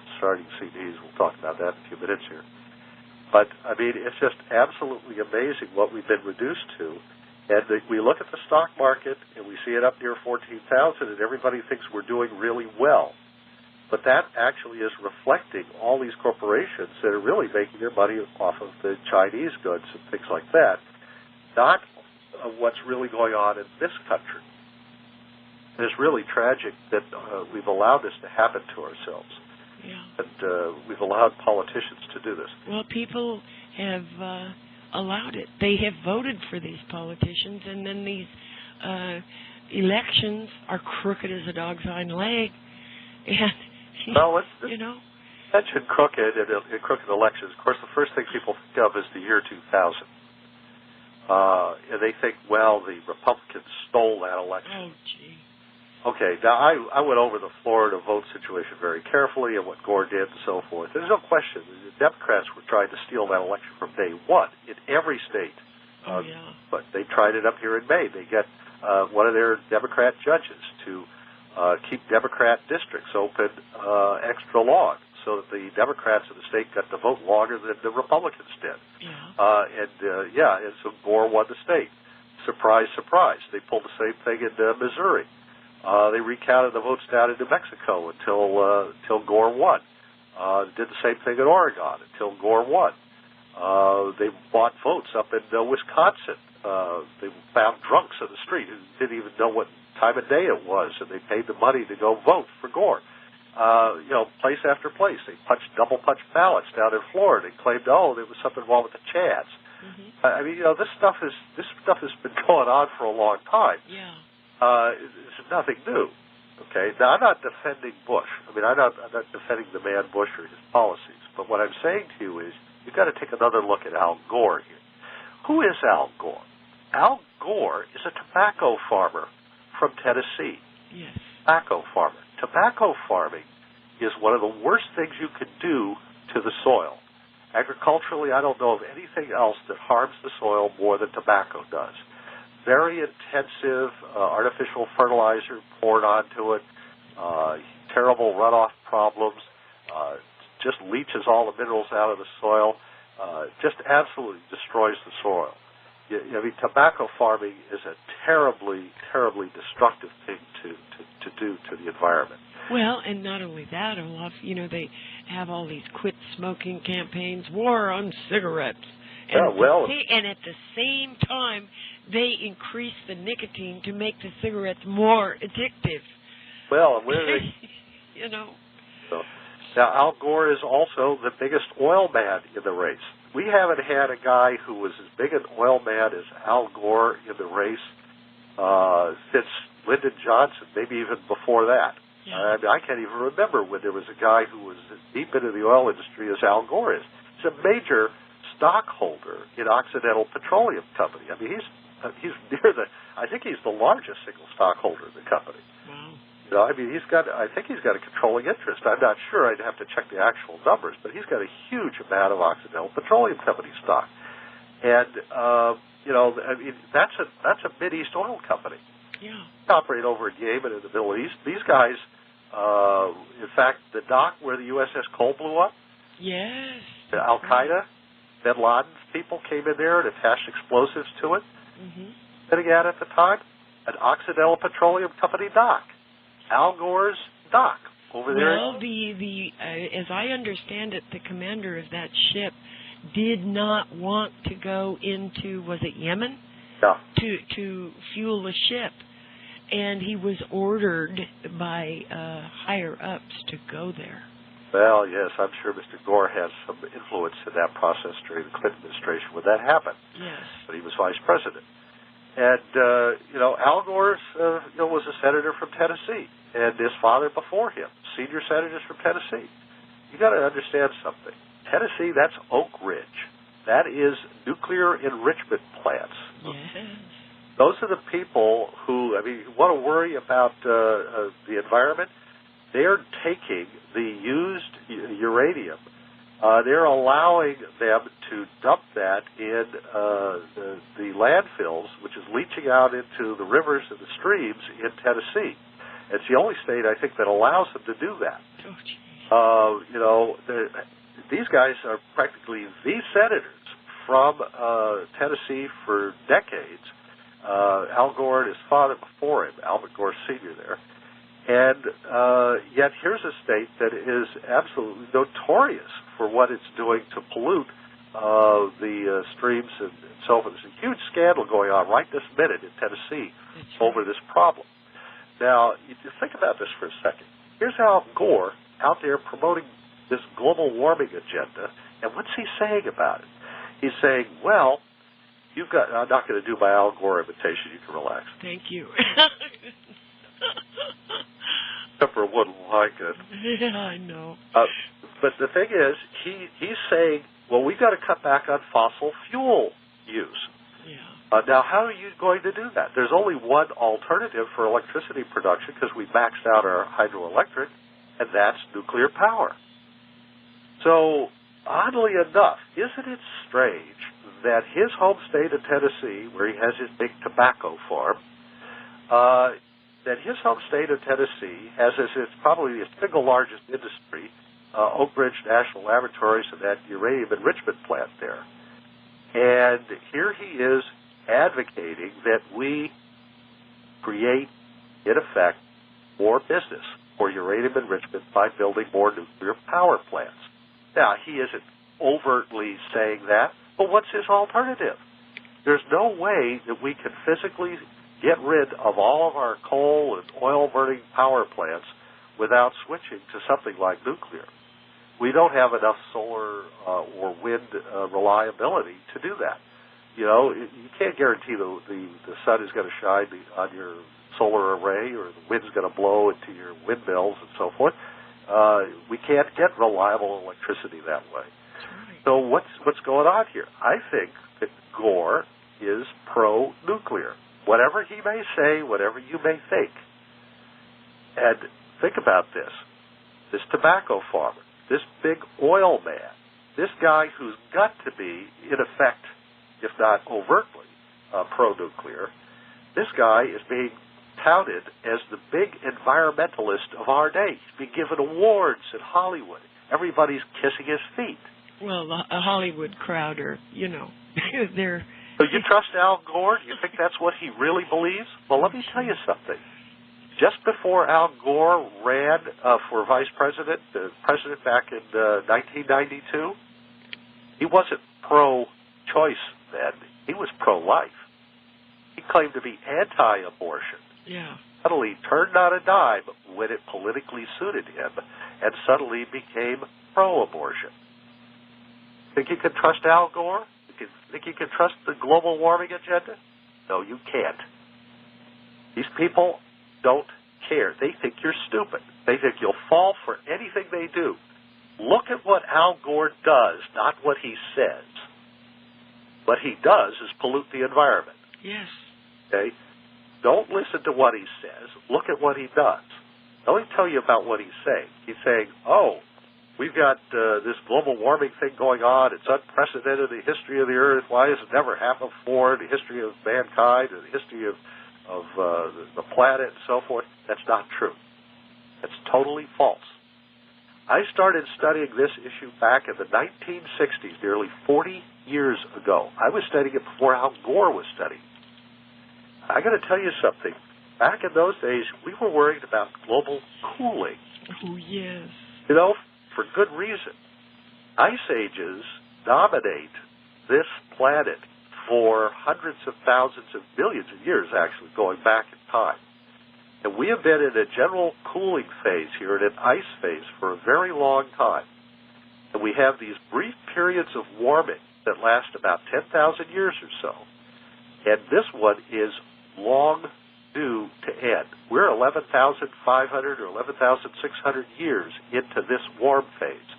CDs. We'll talk about that in a few minutes here. But, it's just absolutely amazing what we've been reduced to. And we look at the stock market, and we see it up near 14,000, and everybody thinks we're doing really well. But that actually is reflecting all these corporations that are really making their money off of the Chinese goods and things like that, not what's really going on in this country. It's really tragic that we've allowed this to happen to ourselves. Yeah. And we've allowed politicians to do this. Well, people have allowed it. They have voted for these politicians, and then these elections are crooked as a dog's hind leg. And, well, mention crooked and crooked elections. Of course, the first thing people think of is the year 2000. And they think, well, the Republicans stole that election. Oh, gee. Okay, now I went over the Florida vote situation very carefully and what Gore did and so forth. There's no question. The Democrats were trying to steal that election from day one in every state. Oh, yeah. But they tried it up here in Maine. They got one of their Democrat judges to keep Democrat districts open extra long so that the Democrats in the state got to vote longer than the Republicans did. Yeah. And so Gore won the state. Surprise, surprise. They pulled the same thing in Missouri. They recounted the votes down in New Mexico until Gore won. Did the same thing in Oregon until Gore won. They bought votes up in Wisconsin. They found drunks on the street who didn't even know what time of day it was, and they paid the money to go vote for Gore. Place after place. They double punched ballots down in Florida and claimed, there was something wrong with the Chads. Mm-hmm. This stuff has been going on for a long time. Yeah. It's nothing new. Okay. Now, I'm not defending Bush. I'm not defending the man Bush or his policies. But what I'm saying to you is you've got to take another look at Al Gore here. Who is Al Gore? Al Gore is a tobacco farmer from Tennessee. Yes. Tobacco farmer. Tobacco farming is one of the worst things you can do to the soil. Agriculturally, I don't know of anything else that harms the soil more than tobacco does. Very intensive artificial fertilizer poured onto it, terrible runoff problems, just leaches all the minerals out of the soil, just absolutely destroys the soil. Tobacco farming is a terribly, terribly destructive thing to do to the environment. Well, and not only that, Olaf, they have all these quit smoking campaigns, war on cigarettes. And and at the same time, they increase the nicotine to make the cigarettes more addictive. Well, where they, So, now, Al Gore is also the biggest oil man in the race. We haven't had a guy who was as big an oil man as Al Gore in the race since Lyndon Johnson, maybe even before that. Yeah. I can't even remember when there was a guy who was as deep into the oil industry as Al Gore is. He's a major stockholder in Occidental Petroleum Company. He's near I think he's the largest single stockholder in the company. Wow. I think he's got a controlling interest. I'm not sure. I'd have to check the actual numbers, but he's got a huge amount of Occidental Petroleum Company stock. And that's a Mideast oil company. Yeah. They operate over in Yemen in the Middle East. These guys, in fact, the dock where the USS Cole blew up. Yes. Al Qaeda, Bin Laden's people came in there and attached explosives to it. Mm-hmm. Sitting at the time, an Occidental Petroleum Company dock. Al Gore's dock over there. Well, as I understand it, the commander of that ship did not want to go into, was it Yemen? Yeah. To fuel the ship. And he was ordered by higher-ups to go there. Well, yes, I'm sure Mr. Gore has some influence in that process during the Clinton administration when that happened. Yes. But he was vice president. And, Al Gore was a senator from Tennessee, and his father before him, senior senators from Tennessee. You got to understand something. Tennessee, that's Oak Ridge. That is nuclear enrichment plants. Yes. Those are the people who, want to worry about the environment. They're taking the used uranium. They're allowing them to dump that in the landfills, which is leaching out into the rivers and the streams in Tennessee. It's the only state, I think, that allows them to do that. Oh, these guys are practically the senators from Tennessee for decades. Al Gore and his father before him, Albert Gore Sr. there. And yet here's a state that is absolutely notorious for what it's doing to pollute the streams and so forth. There's a huge scandal going on right this minute in Tennessee over this problem. Now, you think about this for a second. Here's Al Gore out there promoting this global warming agenda, and what's he saying about it? He's saying, well, I'm not going to do my Al Gore imitation. You can relax. Thank you. Except for one like it. Yeah, I know. But the thing is, he's saying, well, we've got to cut back on fossil fuel use. Yeah. Now, how are you going to do that? There's only one alternative for electricity production because we maxed out our hydroelectric, and that's nuclear power. So, oddly enough, isn't it strange that his home state of Tennessee, where he has his big tobacco farm, that his home state of Tennessee has as its probably the single largest industry, Oak Ridge National Laboratories and that uranium enrichment plant there. And here he is advocating that we create, in effect, more business for uranium enrichment by building more nuclear power plants. Now, he isn't overtly saying that, but what's his alternative? There's no way that we can physically get rid of all of our coal and oil-burning power plants without switching to something like nuclear. We don't have enough solar or wind reliability to do that. You can't guarantee the sun is going to shine on your solar array or the wind's going to blow into your windmills and so forth. We can't get reliable electricity that way. So what's going on here? I think that Gore is pro-nuclear. Whatever he may say, whatever you may think. And think about this. This tobacco farmer, this big oil man, this guy who's got to be, in effect, if not overtly, pro-nuclear, this guy is being touted as the big environmentalist of our day. He's being given awards in Hollywood. Everybody's kissing his feet. Well, a Hollywood crowd they're... So you trust Al Gore? Do you think that's what he really believes? Well, let me tell you something. Just before Al Gore ran for vice president, back in 1992, he wasn't pro-choice then. He was pro-life. He claimed to be anti-abortion. Yeah. Suddenly turned on a dime when it politically suited him and suddenly became pro-abortion. Think you can trust Al Gore? Think you can trust the global warming agenda? No, you can't. These people don't care. They think you're stupid. They think you'll fall for anything they do. Look at what Al Gore does, not what he says. What he does is pollute the environment. Yes. Okay? Don't listen to what he says. Look at what he does. Let me tell you about what he's saying. He's saying, we've got this global warming thing going on. It's unprecedented in the history of the Earth. Why has it never happened before in the history of mankind and the history of the planet and so forth? That's not true. That's totally false. I started studying this issue back in the 1960s, nearly 40 years ago. I was studying it before Al Gore was studying. I got to tell you something. Back in those days, we were worried about global cooling. Oh, yes. You know, for good reason. Ice ages dominate this planet for hundreds of thousands of millions of years, actually, going back in time. And we have been in a general cooling phase here, in an ice phase, for a very long time. And we have these brief periods of warming that last about 10,000 years or so. And this one is long due to end. We're 11,500 or 11,600 years into this warm phase.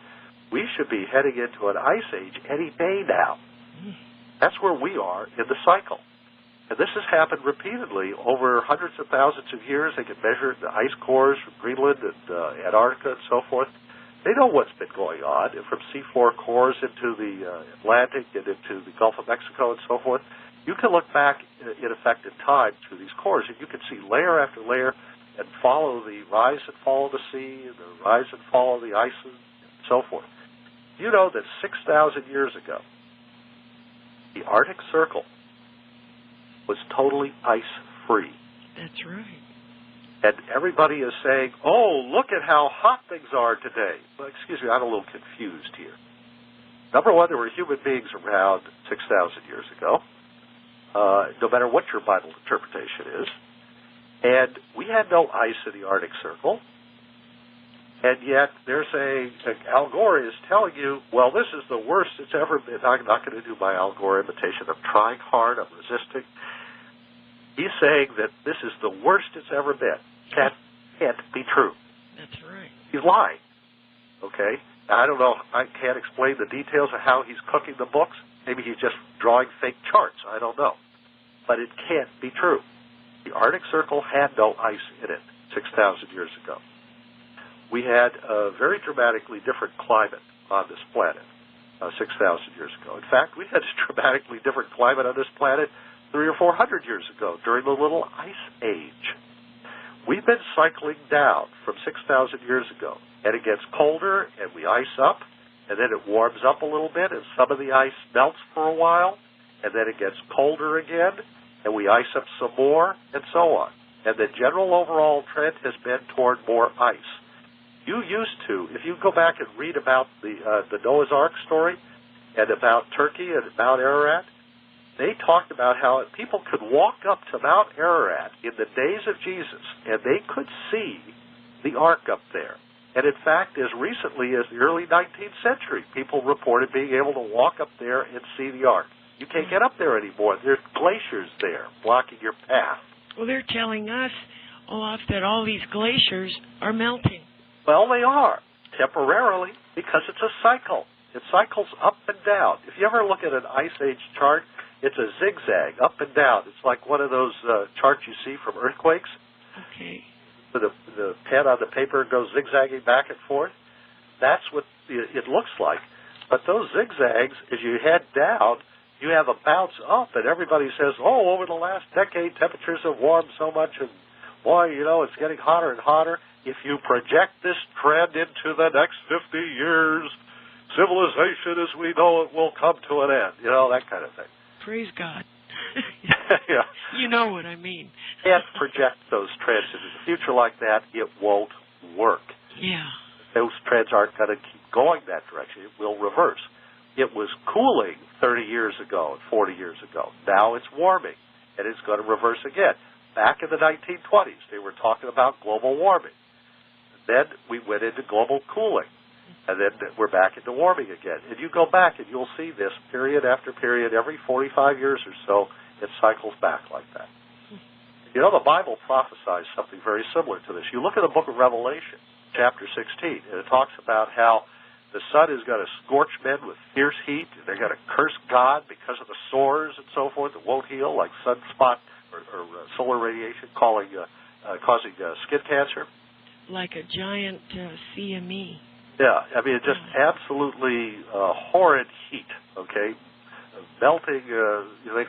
We should be heading into an ice age any day now. That's where we are in the cycle. And this has happened repeatedly over hundreds of thousands of years. They can measure the ice cores from Greenland and Antarctica and so forth. They know what's been going on, from seafloor cores into the Atlantic and into the Gulf of Mexico and so forth. You can look back, in effect, in time through these cores, and you can see layer after layer and follow the rise and fall of the sea and the rise and fall of the ice and so forth. You know that 6,000 years ago, the Arctic Circle was totally ice-free. That's right. And everybody is saying, oh, look at how hot things are today. Well, excuse me, I'm a little confused here. Number one, there were human beings around 6,000 years ago, no matter what your Bible interpretation is. And we had no ice in the Arctic Circle. And yet they're saying, Al Gore is telling you, well, this is the worst it's ever been. I'm not going to do my Al Gore imitation. I'm trying hard. I'm resisting. He's saying that this is the worst it's ever been. That can't be true. That's right. He's lying. Okay? Now, I don't know. I can't explain the details of how he's cooking the books. Maybe he's just drawing fake charts. I don't know. But it can't be true. The Arctic Circle had no ice in it 6,000 years ago. We had a very dramatically different climate on this planet 6,000 years ago. In fact, we had a dramatically different climate on this planet 300 or 400 years ago during the Little Ice Age. We've been cycling down from 6,000 years ago, and it gets colder, and we ice up, and then it warms up a little bit, and some of the ice melts for a while, and then it gets colder again, and we ice up some more, and so on. And the general overall trend has been toward more ice. You used to, if you go back and read about the Noah's Ark story and about Turkey and Mount Ararat, they talked about how people could walk up to Mount Ararat in the days of Jesus, and they could see the Ark up there. And in fact, as recently as the early 19th century, people reported being able to walk up there and see the Ark. You can't get up there anymore. There's glaciers there blocking your path. Well, they're telling us, Olaf, that all these glaciers are melting. Well, they are, temporarily, because it's a cycle. It cycles up and down. If you ever look at an ice age chart, it's a zigzag, up and down. It's like one of those charts you see from earthquakes. Okay. The pen on the paper goes zigzagging back and forth. That's what it looks like. But those zigzags, as you head down, you have a bounce up, and everybody says, oh, over the last decade, temperatures have warmed so much, and boy, you know, it's getting hotter and hotter. If you project this trend into the next 50 years, civilization as we know it will come to an end. You know, that kind of thing. Praise God. Yeah. You know what I mean. Can't project those trends into the future like that. It won't work. Yeah. Those trends aren't going to keep going that direction. It will reverse. It was cooling 30 years ago and 40 years ago. Now it's warming, and it's going to reverse again. Back in the 1920s, they were talking about global warming. Then we went into global cooling, and then we're back into warming again. And you go back, and you'll see this period after period, every 45 years or so, it cycles back like that. You know, the Bible prophesies something very similar to this. You look at the book of Revelation, chapter 16, and it talks about how the sun is going to scorch men with fierce heat, and they're going to curse God because of the sores and so forth that won't heal, like sunspot or solar radiation causing skin cancer. Like a giant CME. Yeah, I mean, it's just absolutely horrid heat, okay? Melting,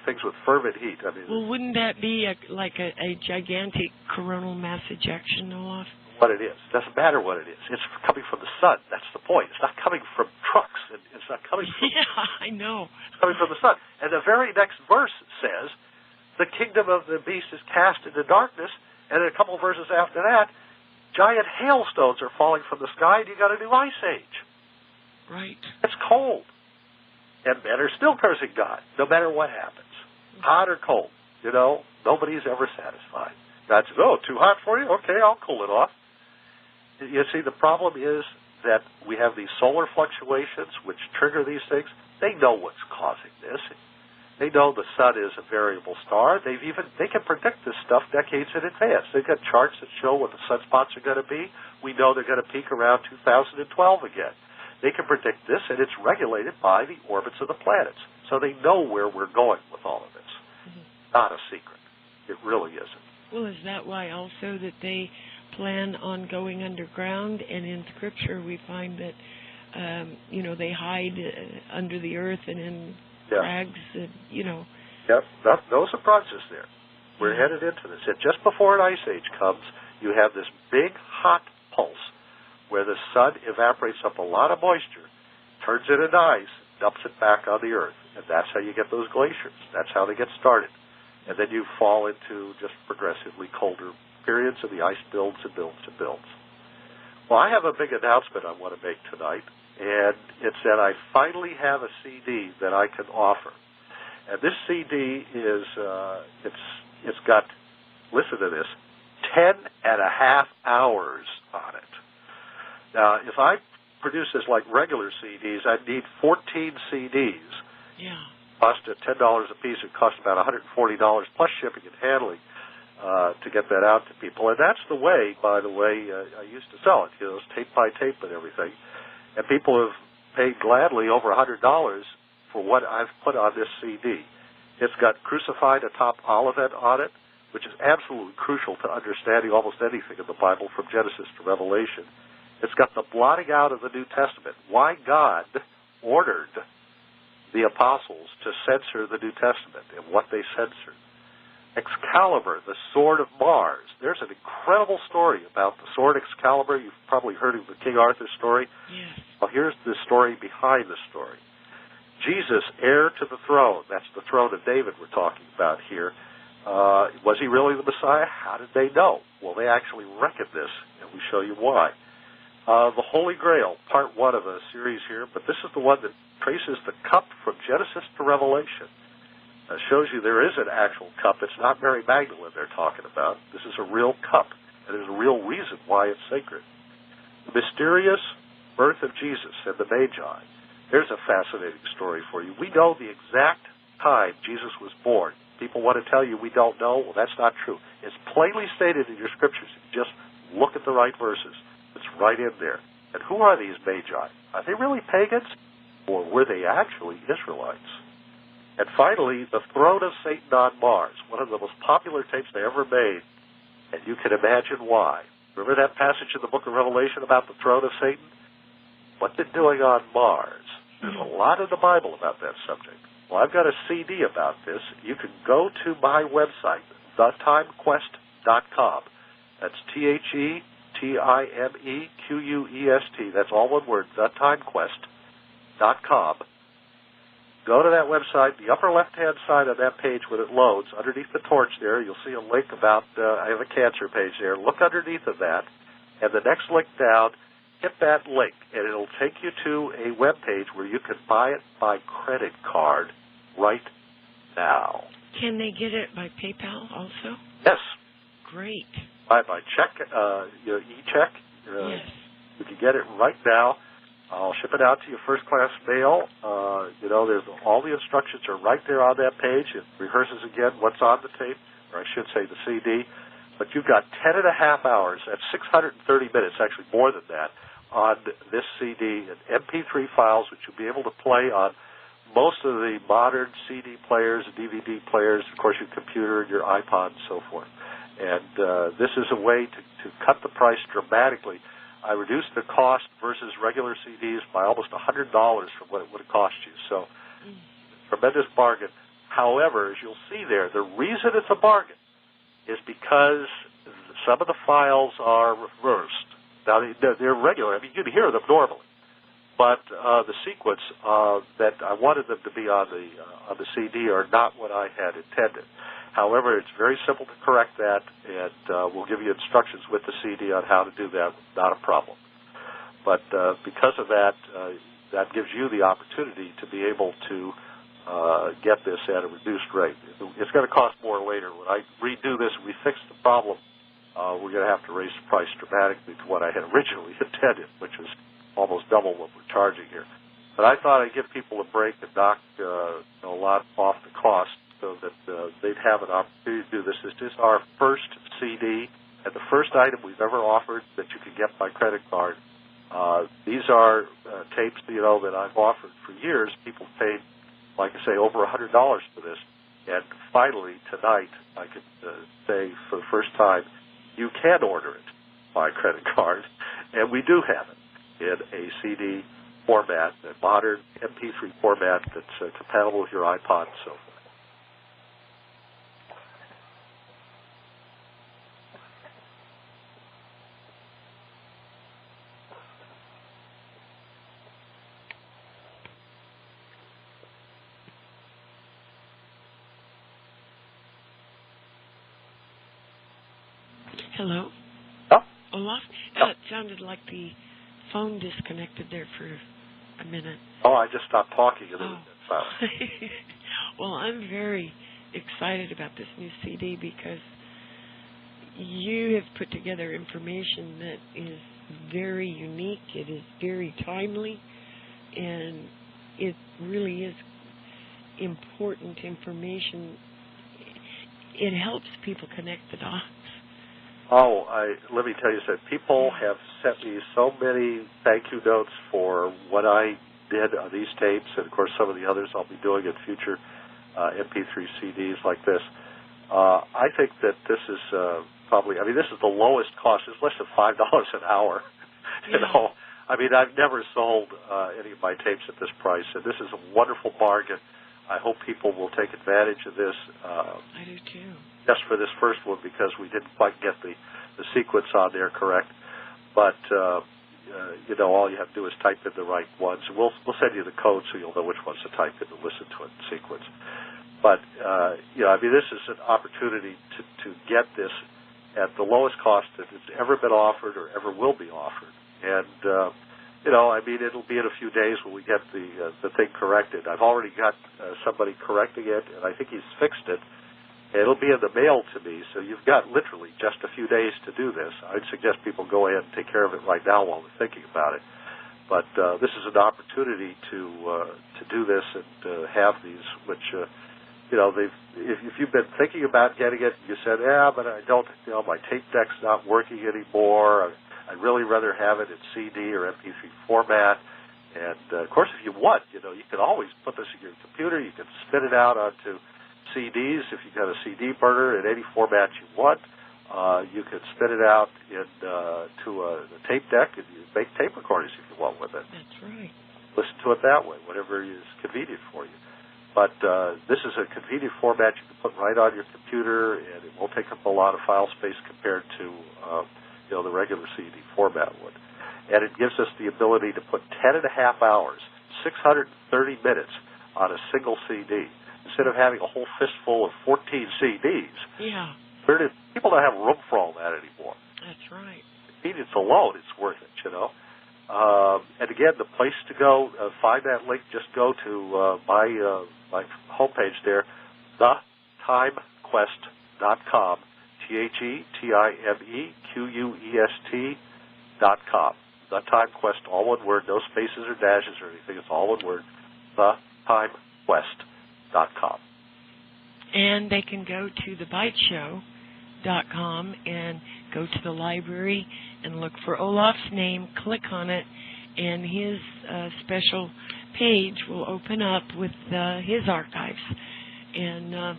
things with fervent heat. I mean, well, wouldn't that be like a gigantic coronal mass ejection, Olaf? What it is. It doesn't matter what it is. It's coming from the sun. That's the point. It's not coming from trucks. It's not coming from... Yeah, I know. It's coming from the sun. And the very next verse says the kingdom of the beast is cast into darkness, and then a couple of verses after that, giant hailstones are falling from the sky, and you got a new ice age. Right. It's cold. And men are still cursing God, no matter what happens. Hot or cold. You know, nobody's ever satisfied. God says, oh, too hot for you? Okay, I'll cool it off. You see, the problem is that we have these solar fluctuations which trigger these things. They know what's causing this. They know the sun is a variable star. They can predict this stuff decades in advance. They've got charts that show what the sunspots are going to be. We know they're going to peak around 2012 again. They can predict this, and it's regulated by the orbits of the planets. So they know where we're going with all of this. Not a secret. It really isn't. Well, is that why also that they plan on going underground? And in Scripture we find that, they hide under the earth and in crags, Yep, no surprises there. We're headed into this. And just before an ice age comes, you have this big hot pulse where the sun evaporates up a lot of moisture, turns it into ice, dumps it back on the earth. And that's how you get those glaciers. That's how they get started. And then you fall into just progressively colder periods, and the ice builds and builds and builds. Well, I have a big announcement I want to make tonight, and it's that I finally have a CD that I can offer. And this CD is, it's got, listen to this, 10 and a half hours on it. Now, if I produce this like regular CDs, I'd need 14 CDs. Yeah. Cost at $10 a piece. It costs about $140 plus shipping and handling to get that out to people. And that's the way, by the way, I used to sell it. It's tape by tape and everything. And people have paid gladly over $100 for what I've put on this CD. It's got Crucified atop Olivet on it, which is absolutely crucial to understanding almost anything in the Bible from Genesis to Revelation. It's got the blotting out of the New Testament, why God ordered the apostles to censor the New Testament and what they censored. Excalibur, the sword of Mars. There's an incredible story about the sword Excalibur. You've probably heard of the King Arthur story. Yes. Well, here's the story behind the story. Jesus, heir to the throne. That's the throne of David we're talking about here. Was he really the Messiah? How did they know? Well, they actually reckoned this, and we show you why. The Holy Grail, part one of a series here, but this is the one that traces the cup from Genesis to Revelation. Shows you there is an actual cup. It's not Mary Magdalene they're talking about. This is a real cup, and there's a real reason why it's sacred. The mysterious birth of Jesus and the Magi. There's a fascinating story for you. We know the exact time Jesus was born. People want to tell you we don't know. Well, that's not true. It's plainly stated in your scriptures. Just look at the right verses. It's right in there. And who are these Magi? Are they really pagans? Or were they actually Israelites? And finally, the throne of Satan on Mars, one of the most popular tapes they ever made. And you can imagine why. Remember that passage in the book of Revelation about the throne of Satan? What's it doing on Mars? There's a lot in the Bible about that subject. Well, I've got a CD about this. You can go to my website, TheTimeQuest.com. That's TheTimeQuest. That's all one word, TheTimeQuest.com. Go to that website. The upper left-hand side of that page, when it loads, underneath the torch there, you'll see a link about, I have a cancer page there. Look underneath of that, and the next link down, hit that link, and it'll take you to a web page where you can buy it by credit card right now. Can they get it by PayPal also? Yes. Great. By check, e-check. Yes. You can get it right now. I'll ship it out to you first-class mail. There's all the instructions are right there on that page. It rehearses again what's on the tape, or I should say the CD. But you've got 10 and a half hours. That's 630 minutes, actually more than that, on this CD and MP3 files, which you'll be able to play on most of the modern CD players, DVD players, of course, your computer, your iPod, and so forth. And this is a way to cut the price dramatically. I reduced the cost versus regular CDs by almost $100 from what it would have cost you. So, tremendous bargain. However, as you'll see there, the reason it's a bargain is because some of the files are reversed. Now, they're regular. I mean, you can hear them normally. but the sequence that I wanted them to be on the CD are not what I had intended. However, it's very simple to correct that, and we'll give you instructions with the CD on how to do that. Not a problem. But because of that, that gives you the opportunity to be able to get this at a reduced rate. It's going to cost more later. When I redo this and we fix the problem, we're going to have to raise the price dramatically to what I had originally intended, which was almost double what we're charging here. But I thought I'd give people a break and knock a lot off the cost so that they'd have an opportunity to do this. This is our first CD and the first item we've ever offered that you can get by credit card. These are tapes, that I've offered for years. People paid, like I say, over $100 for this. And finally, tonight, I could say for the first time, you can order it by credit card, and we do have it in a CD format, a modern MP3 format that's compatible with your iPod and so forth. Hello? Oh? Olaf? Oh. It sounded like the phone disconnected there for a minute. Oh, I just stopped talking and then it went silent. Well, I'm very excited about this new CD because you have put together information that is very unique. It is very timely, and it really is important information. It helps people connect the dots. Oh, let me tell you something. People have sent me so many thank you notes for what I did on these tapes, and of course some of the others I'll be doing in future MP3 CDs like this. I think that this is probably, this is the lowest cost. It's less than $5 an hour. I've never sold any of my tapes at this price, and this is a wonderful bargain. I hope people will take advantage of this. I do too. Just for this first one, because we didn't quite get the sequence on there correct. But all you have to do is type in the right ones. We'll send you the code so you'll know which ones to type in to listen to it in sequence. But this is an opportunity to get this at the lowest cost that has ever been offered or ever will be offered. And it'll be in a few days when we get the thing corrected. I've already got somebody correcting it, and I think he's fixed it. It'll be in the mail to me, so you've got literally just a few days to do this. I'd suggest people go ahead and take care of it right now while they're thinking about it. But this is an opportunity to do this and have these, which if you've been thinking about getting it, you said, but I don't, my tape deck's not working anymore. I'd really rather have it in CD or MP3 format. And of course, if you want, you can always put this in your computer. You can spit it out onto CDs if you've got a CD burner in any format you want. You can spit it out to a tape deck, and you make tape recordings if you want with it. That's right. Listen to it that way, whatever is convenient for you. But this is a convenient format you can put right on your computer, and it won't take up a lot of file space compared to the regular CD format would. And it gives us the ability to put 10.5 hours, 630 minutes on a single CD. Instead of having a whole fistful of 14 CDs. Yeah. People don't have room for all that anymore. That's right. Convenience alone, it's worth it, And again, the place to go, find that link, just go to my homepage there, thetimequest.com, TheTimeQuest.com. The Time Quest, all one word, no spaces or dashes or anything, it's all one word, thetimequest.com. And they can go to thebiteshow.com and go to the library and look for Olaf's name, click on it, and his special page will open up with his archives. And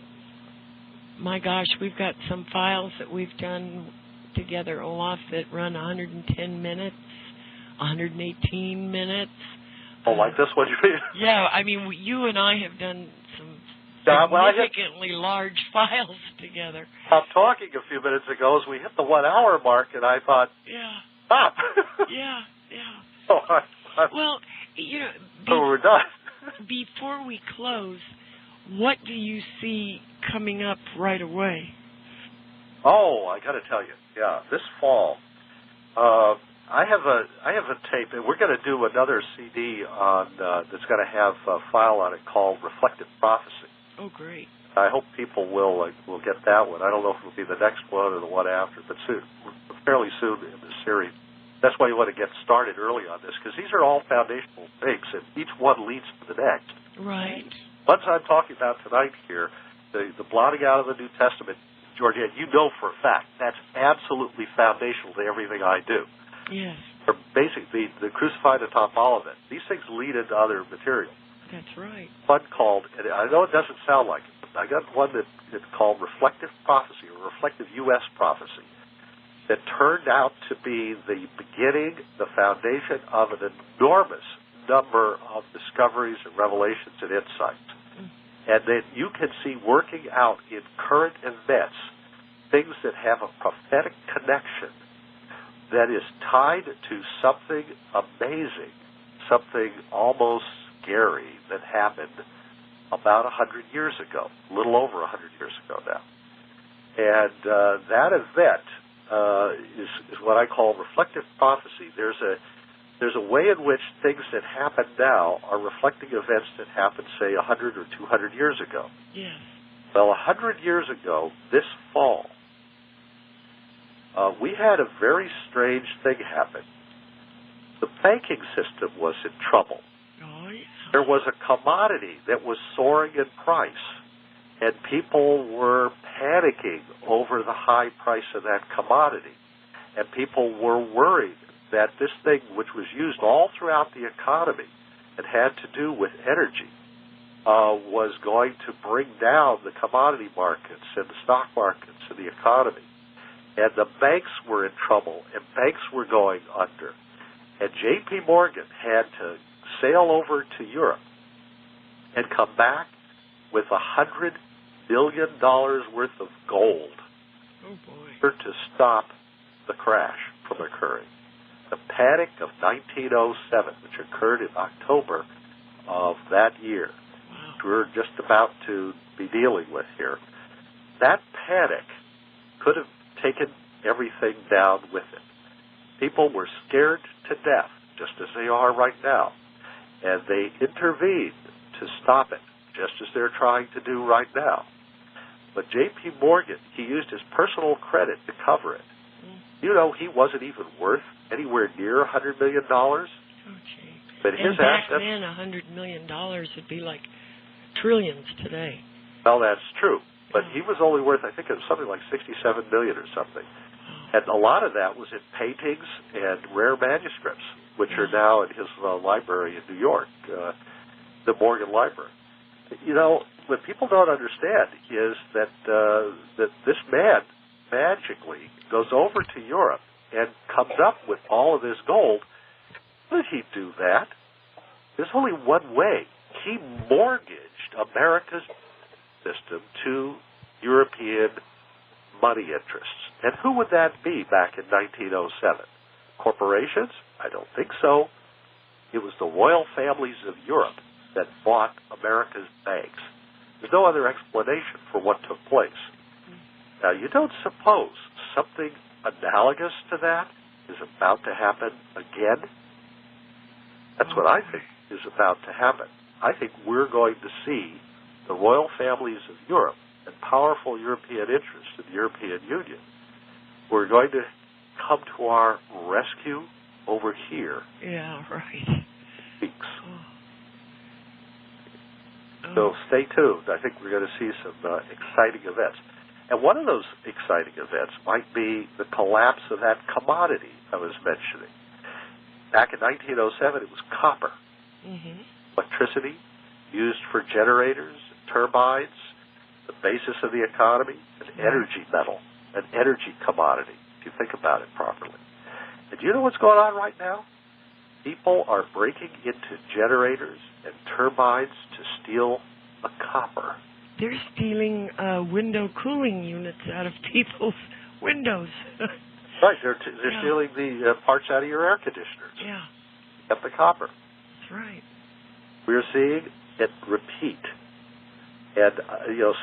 my gosh, we've got some files that we've done together, Olaf, that run 110 minutes, 118 minutes. Oh, like this one you mean? Yeah, you and I have done some significantly large files together. I'm talking a few minutes ago as we hit the 1 hour mark, and I thought, stop. Yeah. So Well, You know, So we're done. before we close, what do you see coming up right away? Oh, I got to tell you, yeah, this fall, I have a tape, and we're going to do another CD on that's going to have a file on it called Reflective Prophecy. Oh, great. I hope people will get that one. I don't know if it'll be the next one or the one after, but soon, fairly soon in the series. That's why you want to get started early on this, because these are all foundational things, and each one leads to the next. Right. Ones I'm talking about tonight here, the blotting out of the New Testament, Georgette, you know for a fact that's absolutely foundational to everything I do. Yes. Or basically, the crucified atop all of it. These things lead into other material. That's right. One called, and I know it doesn't sound like it, but I got one that's called Reflective Prophecy, or Reflective U.S. Prophecy, that turned out to be the beginning, the foundation of an enormous number of discoveries and revelations and insights. And that you can see working out in current events things that have a prophetic connection that is tied to something amazing, something almost scary that happened about 100 years ago, a little over 100 years ago now. And that event is what I call reflective prophecy. There's a way in which things that happen now are reflecting events that happened, say, 100 or 200 years ago. Yes. Well, 100 years ago, this fall, we had a very strange thing happen. The banking system was in trouble. Oh, yeah. There was a commodity that was soaring in price, and people were panicking over the high price of that commodity. And people were worried that this thing, which was used all throughout the economy and had to do with energy, was going to bring down the commodity markets and the stock markets and the economy. And the banks were in trouble, and banks were going under. And J.P. Morgan had to sail over to Europe and come back with $100 billion worth of gold to stop the crash from occurring. The Panic of 1907, which occurred in October of that year, which we're just about to be dealing with here, that panic could have taken everything down with it. People were scared to death, just as they are right now, and they intervened to stop it, just as they're trying to do right now. But J.P. Morgan, he used his personal credit to cover it. You know, he wasn't even worth anywhere near $100 million. Oh, gee. But his back assets, then, $100 million would be like trillions today. Well, that's true. But he was only worth, I think it was something like $67 million or something. And a lot of that was in paintings and rare manuscripts, which are now in his library in New York, the Morgan Library. You know, what people don't understand is that this man magically goes over to Europe and comes up with all of this gold. How did he do that? There's only one way. He mortgaged America's system to European money interests. And who would that be back in 1907? Corporations? I don't think so. It was the royal families of Europe that bought America's banks. There's no other explanation for what took place. Now, you don't suppose something analogous to that is about to happen again? That's what I think is about to happen. I think we're going to see the royal families of Europe and powerful European interests in the European Union. We're going to come to our rescue over here. Yeah, right. Weeks. So stay tuned. I think we're going to see some exciting events. And one of those exciting events might be the collapse of that commodity I was mentioning. Back in 1907, it was copper. Electricity used for generators, turbines, the basis of the economy, an energy metal, an energy commodity, if you think about it properly. And do you know what's going on right now? People are breaking into generators and turbines to steal the copper. They're stealing window cooling units out of people's windows. Right, they're stealing the parts out of your air conditioners. Yeah. Get the copper. That's right. We're seeing it repeat. And,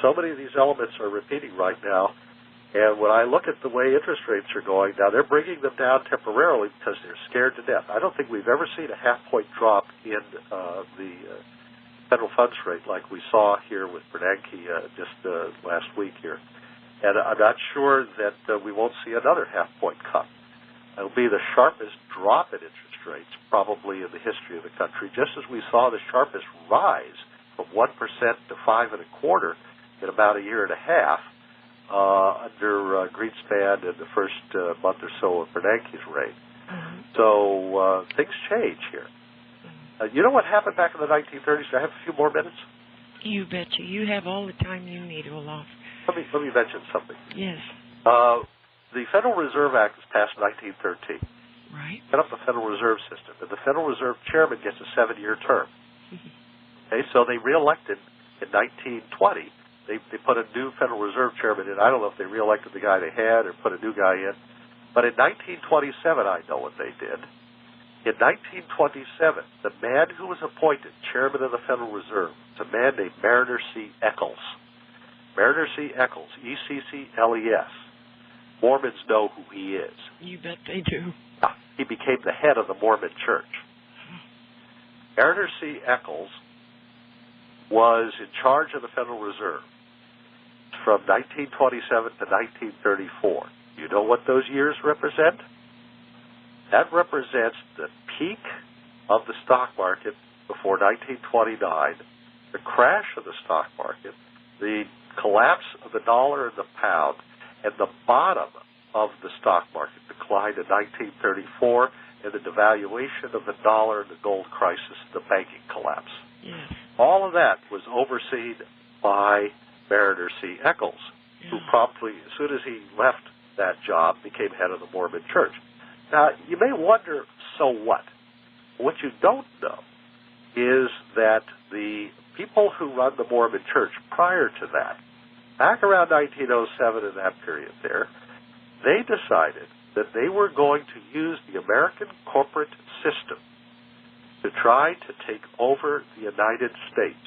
so many of these elements are repeating right now. And when I look at the way interest rates are going, now they're bringing them down temporarily because they're scared to death. I don't think we've ever seen a half-point drop in the federal funds rate like we saw here with Bernanke just last week here. And I'm not sure that we won't see another half-point cut. It'll be the sharpest drop in interest rates probably in the history of the country, just as we saw the sharpest rise from 1% to 5.25% in about a year and a half. Under Greenspan in the first month or so of Bernanke's reign. Mm-hmm. So things change here. You know what happened back in the 1930s? Do I have a few more minutes? You betcha. You have all the time you need, Olaf. Let me mention something. Yes. The Federal Reserve Act was passed in 1913. Right. Set up the Federal Reserve System, and the Federal Reserve Chairman gets a 7-year term. Okay, so they reelected in 1920. They put a new Federal Reserve Chairman in. I don't know if they reelected the guy they had or put a new guy in. But in 1927, I know what they did. In 1927, the man who was appointed Chairman of the Federal Reserve was a man named Mariner C. Eccles. Mariner C. Eccles, E-C-C-L-E-S. Mormons know who he is. You bet they do. He became the head of the Mormon Church. Mariner C. Eccles was in charge of the Federal Reserve from 1927 to 1934. You know what those years represent? That represents the peak of the stock market before 1929, the crash of the stock market, the collapse of the dollar and the pound, and the bottom of the stock market declined in 1934, and the devaluation of the dollar and the gold crisis, the banking collapse. Yes. All of that was overseen by Mariner C. Eccles, who promptly, as soon as he left that job, became head of the Mormon Church. Now, you may wonder, so what? What you don't know is that the people who run the Mormon Church prior to that, back around 1907 in that period there, they decided that they were going to use the American corporate system to try to take over the United States.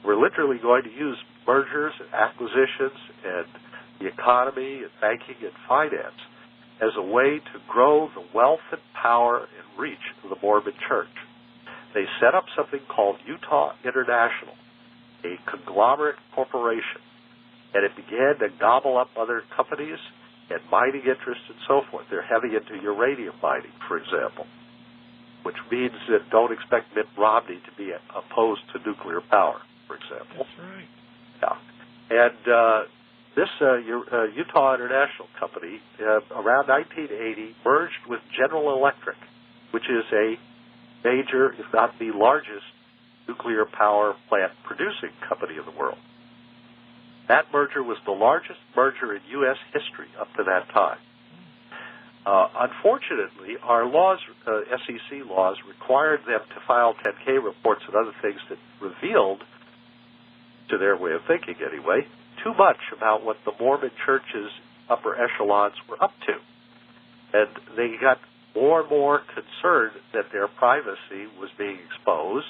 We're literally going to use mergers and acquisitions and the economy and banking and finance as a way to grow the wealth and power and reach of the Mormon Church. They set up something called Utah International, a conglomerate corporation, and it began to gobble up other companies and mining interests and so forth. They're heavy into uranium mining, for example, which means that don't expect Mitt Romney to be opposed to nuclear power, for example. That's right. Yeah. And this Utah International Company, around 1980, merged with General Electric, which is a major, if not the largest, nuclear power plant producing company in the world. That merger was the largest merger in U.S. history up to that time. Unfortunately, our laws, SEC laws, required them to file 10K reports and other things that revealed, to their way of thinking anyway, too much about what the Mormon Church's upper echelons were up to. And they got more and more concerned that their privacy was being exposed,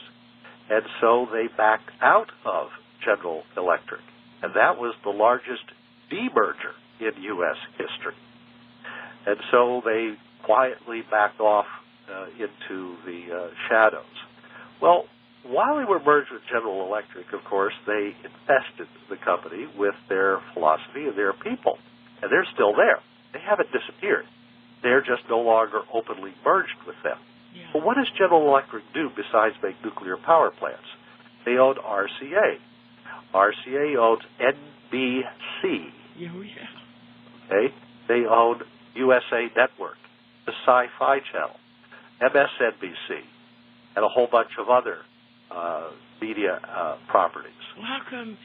and so they backed out of General Electric. And that was the largest demerger in U.S. history. And so they quietly backed off into the shadows. Well, while they were merged with General Electric, of course, they infested the company with their philosophy and their people. And they're still there. They haven't disappeared. They're just no longer openly merged with them. Yeah. But what does General Electric do besides make nuclear power plants? They own RCA. RCA owns NBC. Oh, yeah. Okay? They own USA Network, the Sci-Fi Channel, MSNBC, and a whole bunch of other media properties. Well, how come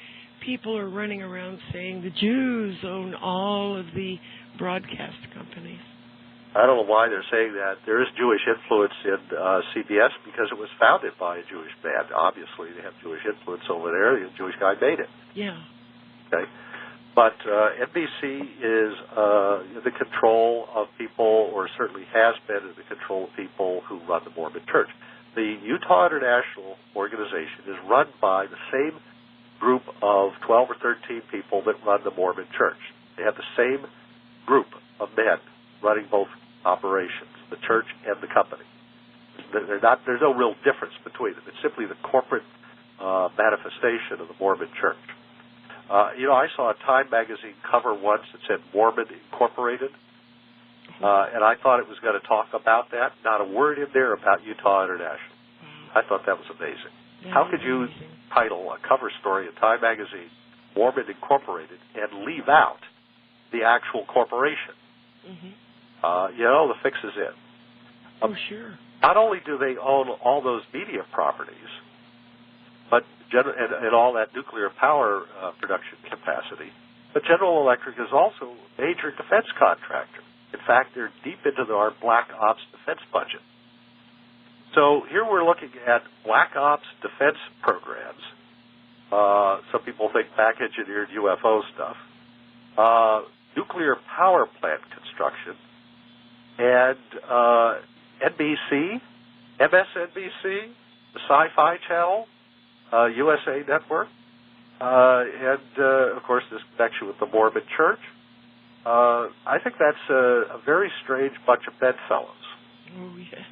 people are running around saying the Jews own all of the broadcast companies? I don't know why they're saying that. There is Jewish influence in CBS because it was founded by a Jewish man. Obviously, they have Jewish influence over there. The Jewish guy made it. Yeah. Okay. But NBC is in the control of people, or certainly has been in the control of people who run the Mormon Church. the Utah International Organization is run by the same group of 12 or 13 people that run the Mormon Church. They have the same group of men running both operations, the church and the company. There's no real difference between them. It's simply the corporate manifestation of the Mormon Church. I saw a Time magazine cover once that said Mormon Incorporated, and I thought it was going to talk about that. Not a word in there about Utah International. I thought that was amazing. How could you title a cover story in Time magazine Mormon Incorporated and leave out the actual corporation? The fix is in. Oh, sure. Not only do they own all those media properties, but and all that nuclear power production capacity, but General Electric is also a major defense contractor. In fact, they're deep into our Black Ops defense budget. So here we're looking at Black Ops defense programs. Some people think back-engineered UFO stuff. Nuclear power plant construction, and NBC, MSNBC, the Sci-Fi Channel, USA Network, and, of course, this connection with the Mormon Church. I think that's a very strange bunch of bedfellows. Oh, yeah.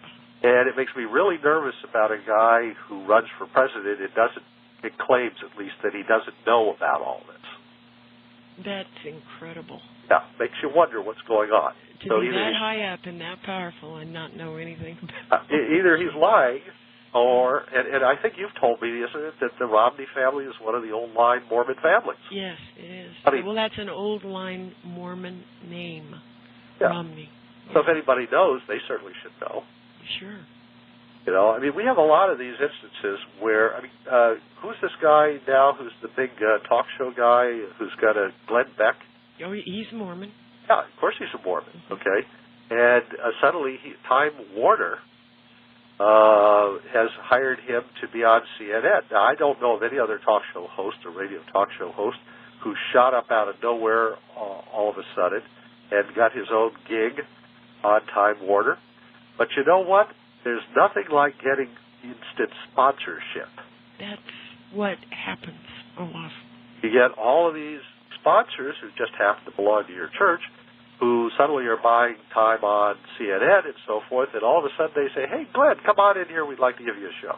And it makes me really nervous about a guy who runs for president. It claims, at least, that he doesn't know about all this. That's incredible. Yeah, makes you wonder what's going on. To be that high up and that powerful and not know anything about it. Either he's lying, and I think you've told me, isn't it, that the Romney family is one of the old-line Mormon families? Yes, it is. Well, that's an old-line Mormon name, Romney. So if anybody knows, they certainly should know. Sure. We have a lot of these instances where, who's this guy now who's the big talk show guy who's got a Glenn Beck? Oh, he's Mormon. Yeah, of course he's a Mormon, okay? And suddenly Time Warner has hired him to be on CNN. Now, I don't know of any other talk show host or radio talk show host who shot up out of nowhere all of a sudden and got his own gig on Time Warner. But you know what? There's nothing like getting instant sponsorship. That's what happens, Olaf. You get all of these sponsors who just happen to belong to your church who suddenly are buying time on CNN and so forth, and all of a sudden they say, hey, Glenn, come on in here. We'd like to give you a show.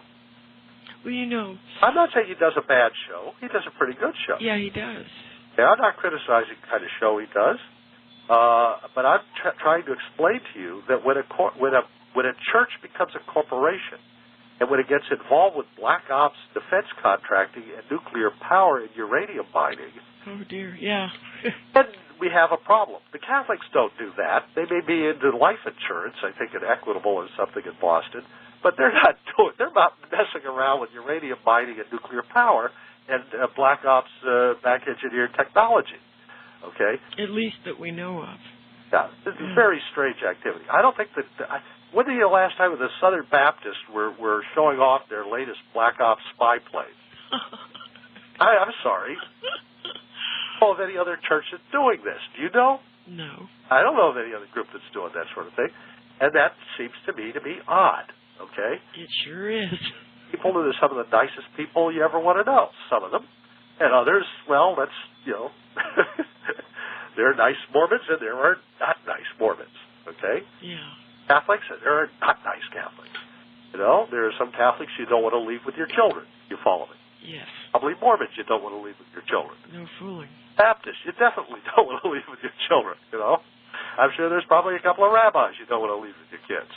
Well, I'm not saying he does a bad show. He does a pretty good show. Yeah, he does. Yeah, I'm not criticizing the kind of show he does. But I'm trying to explain to you that when a church becomes a corporation and when it gets involved with Black Ops defense contracting and nuclear power and uranium mining, oh dear, yeah, then we have a problem. The Catholics don't do that. They may be into life insurance, I think, at Equitable or something in Boston, but they're not messing around with uranium mining and nuclear power and Black Ops back-engineered technology. Okay? At least that we know of. Yeah, this is very strange activity. I don't think that... when the last time the Southern Baptists were showing off their latest Black Ops spy planes? I'm sorry. I don't know of any other church that's doing this. Do you know? No. I don't know of any other group that's doing that sort of thing. And that seems to me to be odd. Okay? It sure is. People are some of the nicest people you ever want to know. Some of them. And others, well, that's, there are nice Mormons and there are not nice Mormons. Okay? Yeah. Catholics and there are not nice Catholics. There are some Catholics you don't want to leave with your children. You follow me? Yes. Probably Mormons you don't want to leave with your children. No fooling. Baptists you definitely don't want to leave with your children, I'm sure there's probably a couple of rabbis you don't want to leave with your kids.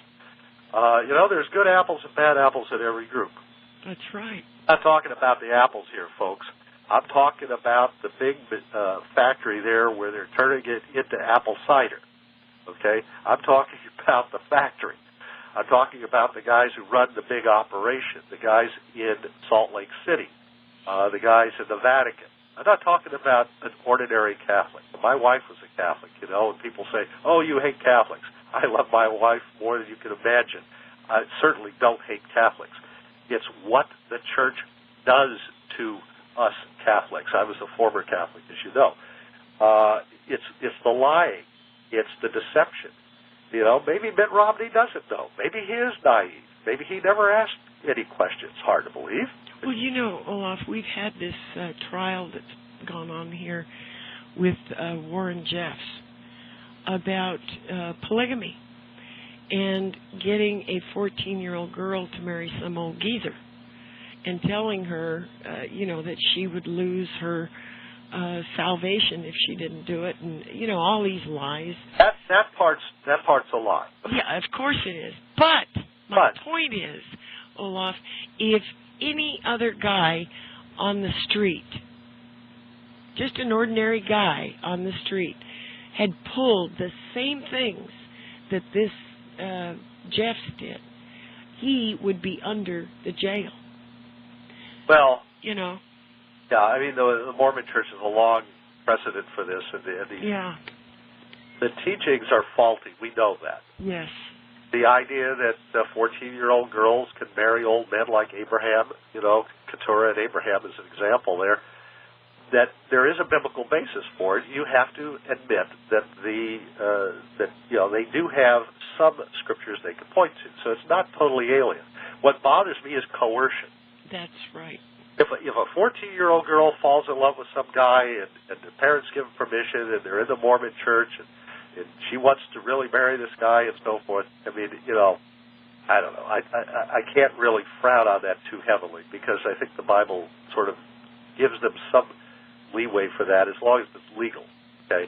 There's good apples and bad apples in every group. That's right. I'm not talking about the apples here, folks. I'm talking about the big factory there where they're turning it into apple cider. Okay? I'm talking about the factory. I'm talking about the guys who run the big operation, the guys in Salt Lake City, the guys in the Vatican. I'm not talking about an ordinary Catholic. My wife was a Catholic, and people say, oh, you hate Catholics. I love my wife more than you can imagine. I certainly don't hate Catholics. It's what the church does to us Catholics. I was a former Catholic, as you know. It's the lying. It's the deception. Maybe Mitt Romney doesn't know. Maybe he is naive. maybe he never asked any questions. Hard to believe. Well, you know, Olaf, we've had this trial that's gone on here with Warren Jeffs about polygamy and getting a 14-year-old girl to marry some old geezer and telling her, that she would lose her salvation if she didn't do it, and all these lies. That part's a lie. Yeah, of course it is. But my point is, Olaf, if any other guy on the street, just an ordinary guy on the street, had pulled the same things that this Jeffs did, he would be under the jail. Well, Yeah, I mean, the Mormon Church is a long precedent for this, and the teachings are faulty. We know that. Yes. The idea that 14-year-old girls can marry old men like Abraham, Keturah and Abraham is an example there, that there is a biblical basis for it. You have to admit that they do have some scriptures they can point to, so it's not totally alien. What bothers me is coercion. That's right. If a 14-year-old girl falls in love with some guy and the parents give them permission and they're in the Mormon church and she wants to really marry this guy and so forth, I mean, I don't know. I can't really frown on that too heavily because I think the Bible sort of gives them some leeway for that as long as it's legal. Okay.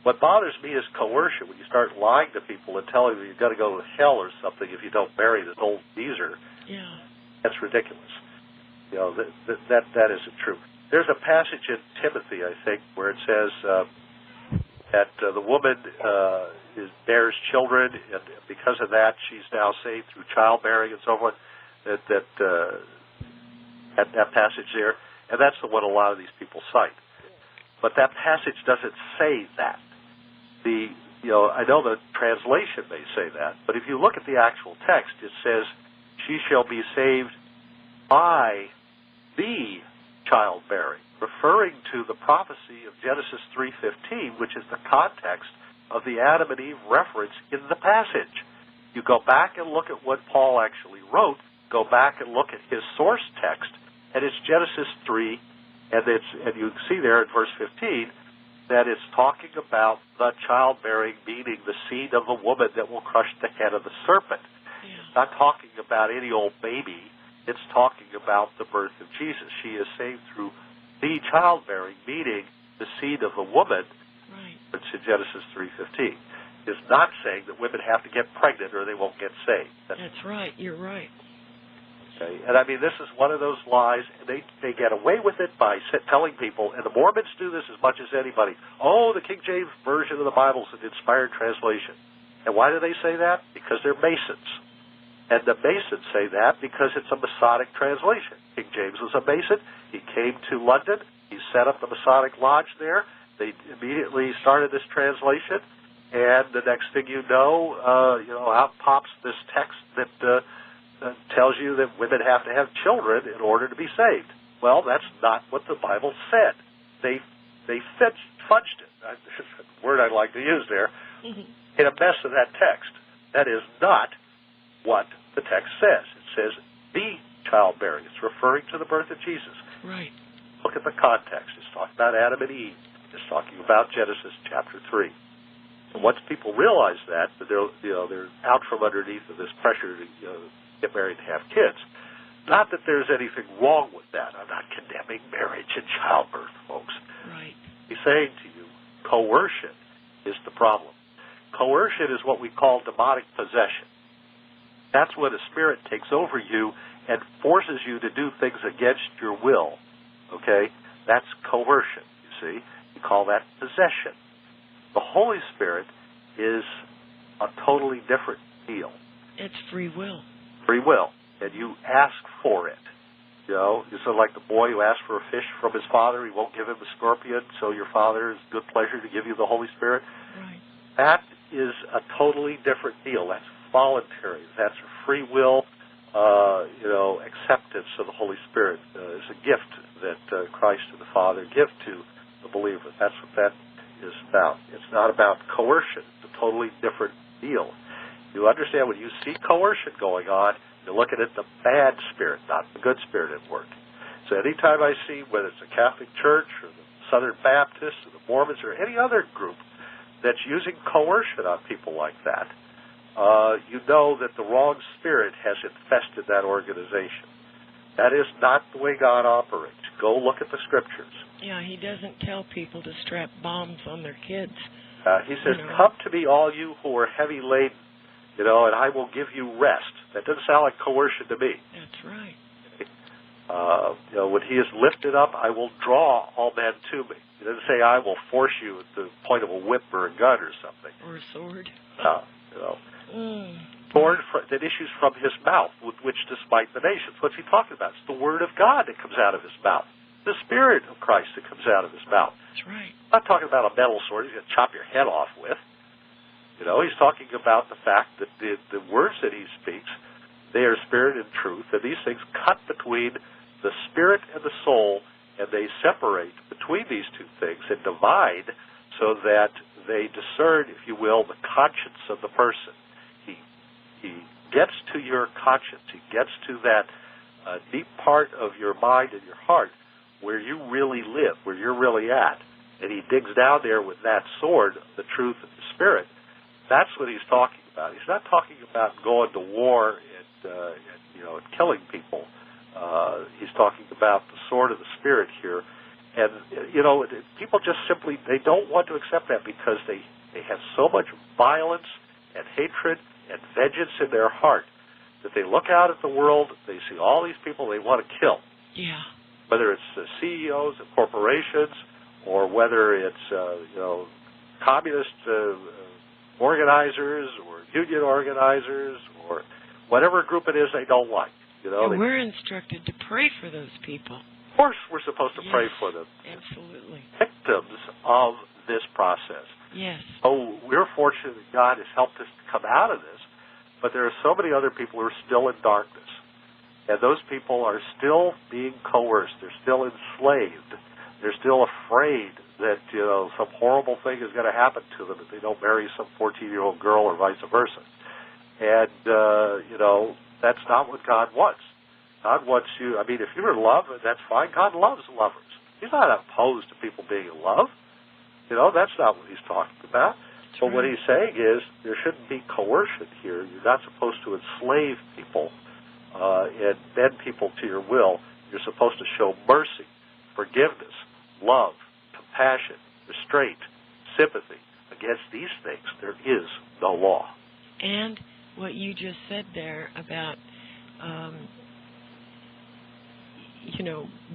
What bothers me is coercion. When you start lying to people and telling them you've got to go to hell or something if you don't marry this old geezer, that's ridiculous. That isn't true. There's a passage in Timothy, I think, where it says that the woman bears children, and because of that, she's now saved through childbearing and so forth. That passage there, and that's the one a lot of these people cite. But that passage doesn't say that. I know the translation may say that, but if you look at the actual text, it says, "She shall be saved by the childbearing," referring to the prophecy of Genesis 3:15, which is the context of the Adam and Eve reference in the passage. You go back and look at what Paul actually wrote, go back and look at his source text, and it's Genesis 3, and you see there in verse 15 that it's talking about the childbearing, meaning the seed of a woman that will crush the head of the serpent. It's not talking about any old baby. It's talking about the birth of Jesus. She is saved through the childbearing, meaning the seed of a woman. Right. It's in Genesis 3:15. It's not saying that women have to get pregnant or they won't get saved. That's right. You're right. Okay. And I mean, this is one of those lies, and they get away with it by telling people, and the Mormons do this as much as anybody, the King James Version of the Bible is an inspired translation. And why do they say that? Because they're Masons. And the Masons say that because it's a Masonic translation. King James was a Mason. He came to London. He set up the Masonic Lodge there. They immediately started this translation. And the next thing you know, out pops this text that tells you that women have to have children in order to be saved. Well, that's not what the Bible said. They fudged it. That's a word I like to use there. In a mess of that text. That is not what the text says. It says the childbearing. It's referring to the birth of Jesus. Right. Look at the context. It's talking about Adam and Eve. It's talking about Genesis chapter 3. And once people realize that they're out from underneath of this pressure to get married and have kids. Not that there's anything wrong with that. I'm not condemning marriage and childbirth, folks. Right. He's saying to you, coercion is the problem. Coercion is what we call demonic possession. That's when a spirit takes over you and forces you to do things against your will. Okay? That's coercion, you see. We call that possession. The Holy Spirit is a totally different deal. It's free will. Free will. And you ask for it. It's like the boy who asks for a fish from his father. He won't give him a scorpion, so your father is good pleasure to give you the Holy Spirit. Right. That is a totally different deal. That's voluntary. That's a free will, acceptance of the Holy Spirit. It's a gift that Christ and the Father give to the believer. That's what that is about. It's not about coercion. It's a totally different deal. You understand, when you see coercion going on, You're looking at the bad spirit, not the good spirit at work. So anytime I see, whether it's the Catholic Church or the Southern Baptists or the Mormons or any other group that's using coercion on people like that, you know that the wrong spirit has infested that organization. That is not the way God operates. Go look at the Scriptures. Yeah, he doesn't tell people to strap bombs on their kids. He says, come to me, all you who are heavy laden, and I will give you rest. That doesn't sound like coercion to me. That's right. When he is lifted up, I will draw all men to me. He doesn't say, I will force you at the point of a whip or a gun or something. Or a sword. Sword that issues from his mouth, with which to smite the nations. What's he talking about? It's the word of God that comes out of his mouth. The Spirit of Christ that comes out of his mouth. That's right. I'm not talking about a metal sword he's going to chop your head off with. He's talking about the fact that the words that he speaks, they are spirit and truth, and these things cut between the spirit and the soul, and they separate between these two things and divide so that they discern, if you will, the conscience of the person. He gets to your conscience. He gets to that deep part of your mind and your heart where you really live, where you're really at. And he digs down there with that sword, the truth and the spirit. That's what he's talking about. He's not talking about going to war and killing people. He's talking about the sword of the Spirit here. And, people just simply, they don't want to accept that because they have so much violence and hatred and vengeance in their heart that they look out at the world, they see all these people they want to kill. Yeah. Whether it's CEOs of corporations or whether it's, communist organizers or union organizers or whatever group it is they don't like. And we're instructed to pray for those people. Of course we're supposed to pray for them. Absolutely. Victims of this process. Yes. Oh, we're fortunate that God has helped us to come out of this, but there are so many other people who are still in darkness. And those people are still being coerced. They're still enslaved. They're still afraid that, some horrible thing is going to happen to them if they don't marry some 14-year-old girl or vice versa. And, that's not what God wants. God wants you, if you're in love, that's fine. God loves lovers. He's not opposed to people being in love. That's not what he's talking about. But what he's saying is there shouldn't be coercion here. You're not supposed to enslave people and bend people to your will. You're supposed to show mercy, forgiveness, love, compassion, restraint, sympathy. Against these things, there is no law. And what you just said there about,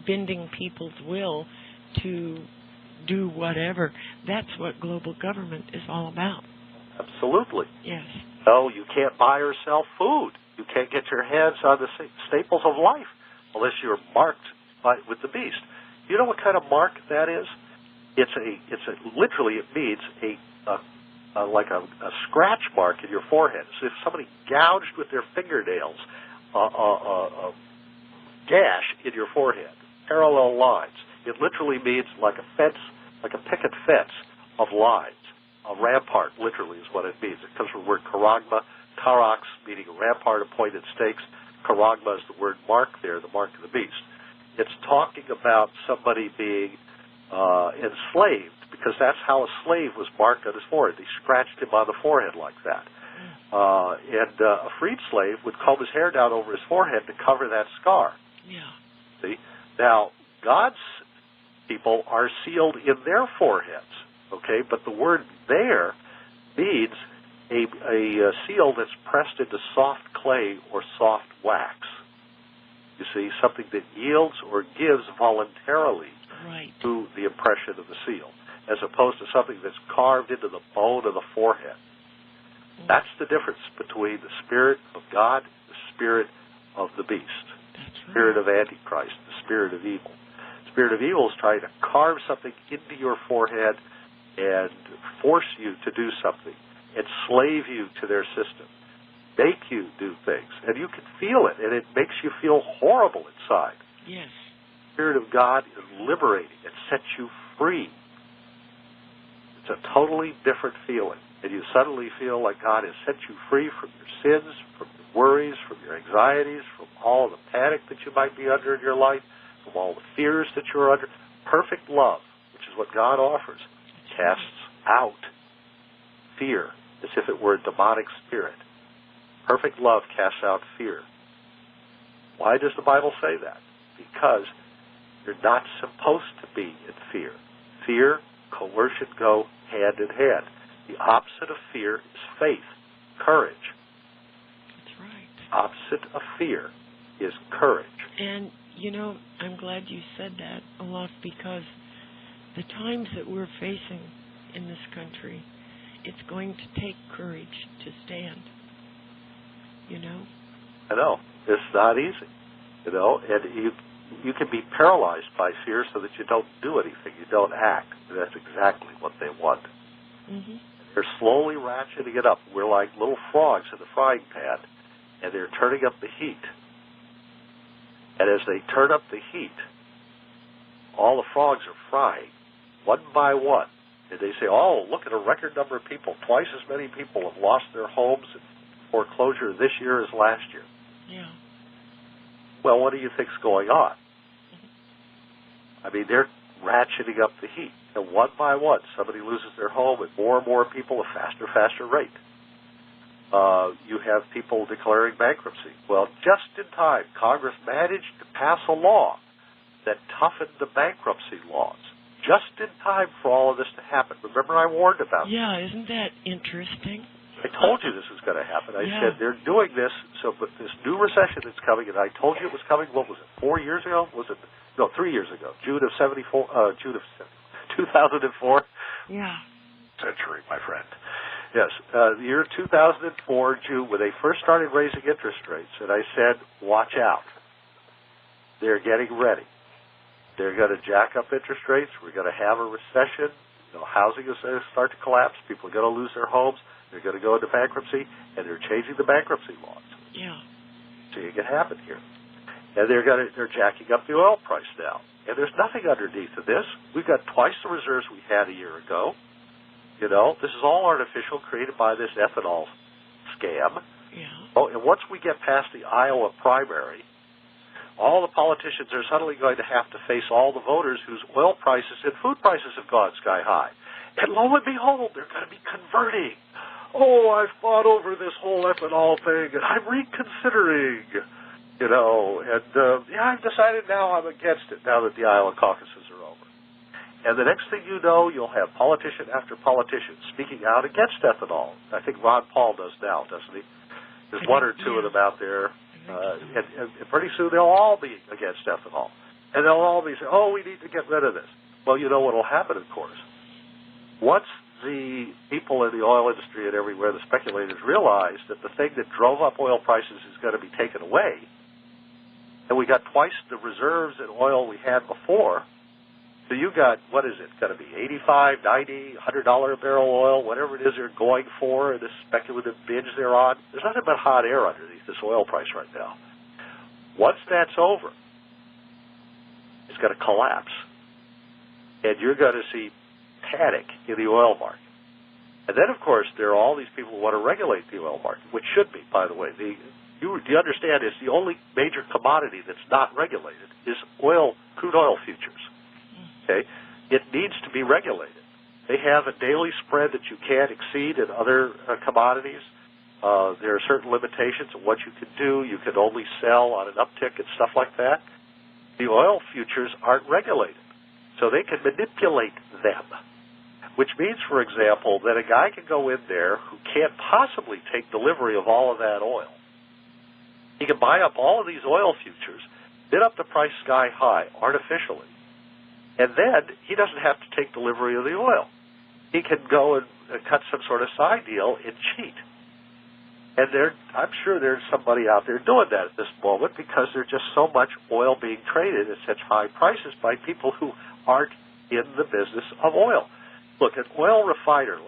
bending people's will to do whatever, that's what global government is all about. Absolutely. Yes. No, you can't buy or sell food. You can't get your hands on the staples of life unless you're marked with the beast. You know what kind of mark that is? Literally it means like a scratch mark in your forehead. So if somebody gouged with their fingernails a gash in your forehead, parallel lines, it literally means like a fence, like a picket fence of lines. A rampart, literally, is what it means. It comes from the word karagma, karax, meaning a rampart of pointed stakes. Karagma is the word mark there, the mark of the beast. It's talking about somebody being enslaved, because that's how a slave was marked on his forehead. They scratched him on the forehead like that. And a freed slave would comb his hair down over his forehead to cover that scar. Yeah. See? Now, God's people are sealed in their foreheads, okay? But the word there means a seal that's pressed into soft clay or soft wax. You see, something that yields or gives voluntarily to the impression of the seal, as opposed to something that's carved into the bone of the forehead. That's the difference between the Spirit of God and the spirit of the beast, the spirit of Antichrist, the spirit of evil. The spirit of evil is trying to carve something into your forehead and force you to do something, enslave you to their system, make you do things. And you can feel it, and it makes you feel horrible inside. Yes. The Spirit of God is liberating. It sets you free. It's a totally different feeling. And you suddenly feel like God has set you free from your sins, from your worries, from your anxieties, from all of the panic that you might be under in your life, from all the fears that you're under. Perfect love, which is what God offers, casts out fear, as if it were a demonic spirit. Perfect love casts out fear. Why does the Bible say that? Because you're not supposed to be in fear. Fear, coercion go hand in hand. The opposite of fear is faith, courage. That's right. Opposite of fear is courage. And, I'm glad you said that, Olaf, because the times that we're facing in this country, it's going to take courage to stand. I know. It's not easy. And you can be paralyzed by fear so that you don't do anything, you don't act. And that's exactly what they want. Mm-hmm. They're slowly ratcheting it up. We're like little frogs in the frying pan, and they're turning up the heat. And as they turn up the heat, all the frogs are frying, one by one. And they say, oh, look at a record number of people. Twice as many people have lost their homes in foreclosure this year as last year. Yeah. Well, what do you think's going on? I mean, they're ratcheting up the heat. And one by one, somebody loses their home, and more people at faster rate. You have people declaring bankruptcy. Well, just in time, Congress managed to pass a law that toughened the bankruptcy laws. Just in time for all of this to happen. Remember, I warned about this. Yeah, isn't that interesting? I told you this was going to happen. I said they're doing this, but this new recession that's coming, and I told you it was coming, what was it, 4 years ago? 3 years ago, June of 2004? Yeah. Century, my friend. Yes, the year 2004, June, when they first started raising interest rates, and I said, watch out. They're getting ready. They're going to jack up interest rates. We're going to have a recession. Housing is going to start to collapse. People are going to lose their homes. They're going to go into bankruptcy, and they're changing the bankruptcy laws. Yeah. So it can happen here. And they're jacking up the oil price now. And there's nothing underneath of this. We've got twice the reserves we had a year ago. This is all artificial, created by this ethanol scam. Yeah. Oh, and once we get past the Iowa primary, all the politicians are suddenly going to have to face all the voters whose oil prices and food prices have gone sky high. And lo and behold, they're going to be converting. Oh, I've thought over this whole ethanol thing, and I'm reconsidering, I've decided now I'm against it now that the Iowa caucuses are over. And the next thing you know, you'll have politician after politician speaking out against ethanol. I think Ron Paul does now, doesn't he? There's one or two of them out there. And pretty soon they'll all be against ethanol. And they'll all be saying, oh, we need to get rid of this. Well, you know what will happen, of course. Once the people in the oil industry and everywhere, the speculators, realize that the thing that drove up oil prices is going to be taken away, and we got twice the reserves in oil we had before, so you got, what is it, going to be $85, $90, $100 a barrel oil, whatever it is they're going for, this speculative binge they're on. There's nothing but hot air underneath this oil price right now. Once that's over, it's going to collapse. And you're going to see panic in the oil market. And then, of course, there are all these people who want to regulate the oil market, which should be, by the way. Do you understand is the only major commodity that's not regulated is crude oil futures. Okay? It needs to be regulated. They have a daily spread that you can't exceed in other commodities. There are certain limitations on what you can do. You can only sell on an uptick and stuff like that. The oil futures aren't regulated, so they can manipulate them, which means, for example, that a guy can go in there who can't possibly take delivery of all of that oil. He can buy up all of these oil futures, bid up the price sky high artificially, and then he doesn't have to take delivery of the oil. He can go and cut some sort of side deal and cheat. And I'm sure there's somebody out there doing that at this moment because there's just so much oil being traded at such high prices by people who aren't in the business of oil. Look, an oil refiner,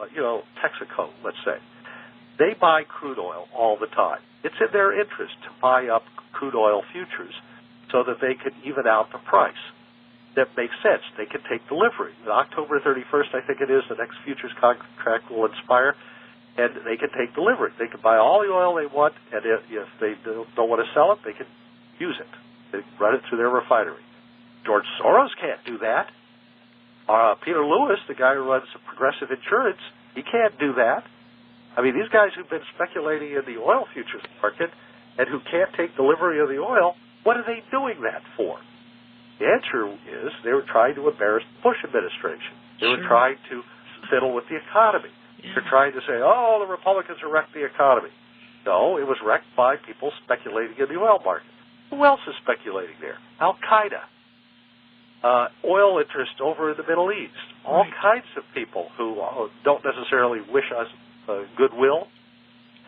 Texaco, let's say, they buy crude oil all the time. It's in their interest to buy up crude oil futures so that they can even out the price. That makes sense. They can take delivery. On October 31st, I think it is, the next futures contract will expire. and they can take delivery. They can buy all the oil they want, and if they don't want to sell it, they can use it. They can run it through their refinery. George Soros can't do that. Peter Lewis, the guy who runs Progressive Insurance, he can't do that. I mean, these guys who've been speculating in the oil futures market and who can't take delivery of the oil, what are they doing that for? The answer is they were trying to embarrass the Bush administration. They were trying to fiddle with the economy. Yeah. They're trying to say, oh, the Republicans have wrecked the economy. No, it was wrecked by people speculating in the oil market. Who else is speculating there? Al-Qaeda. Oil interest over in the Middle East. All kinds of people who don't necessarily wish us goodwill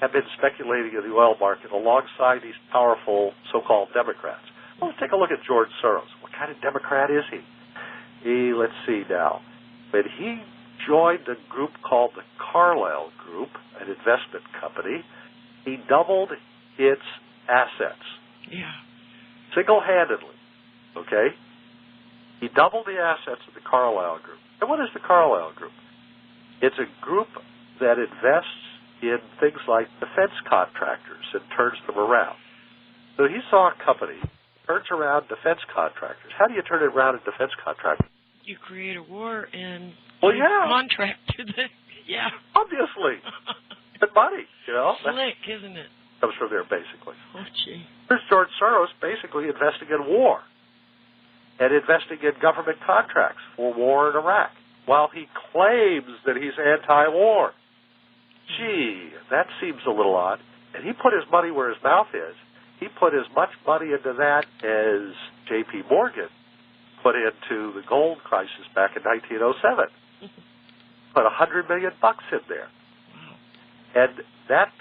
have been speculating in the oil market alongside these powerful so-called Democrats. Well, let's take a look at George Soros. What kind of Democrat is he? Let's see now. When he joined a group called the Carlyle Group, an investment company, he doubled its assets. Yeah. Single-handedly. Okay? He doubled the assets of the Carlyle Group. And what is the Carlyle Group? It's a group that invests in things like defense contractors and turns them around. So he saw a company turns around defense contractors. How do you turn it around a defense contractor? You create a war and contract to the obviously. Good money, you know. Slick, isn't it? Comes from there, basically. Oh, gee. Here's George Soros basically investing in war and investing in government contracts for war in Iraq while he claims that he's anti-war. Gee, that seems a little odd. And he put his money where his mouth is. He put as much money into that as J.P. Morgan put into the gold crisis back in 1907. Put $100 million in there. And that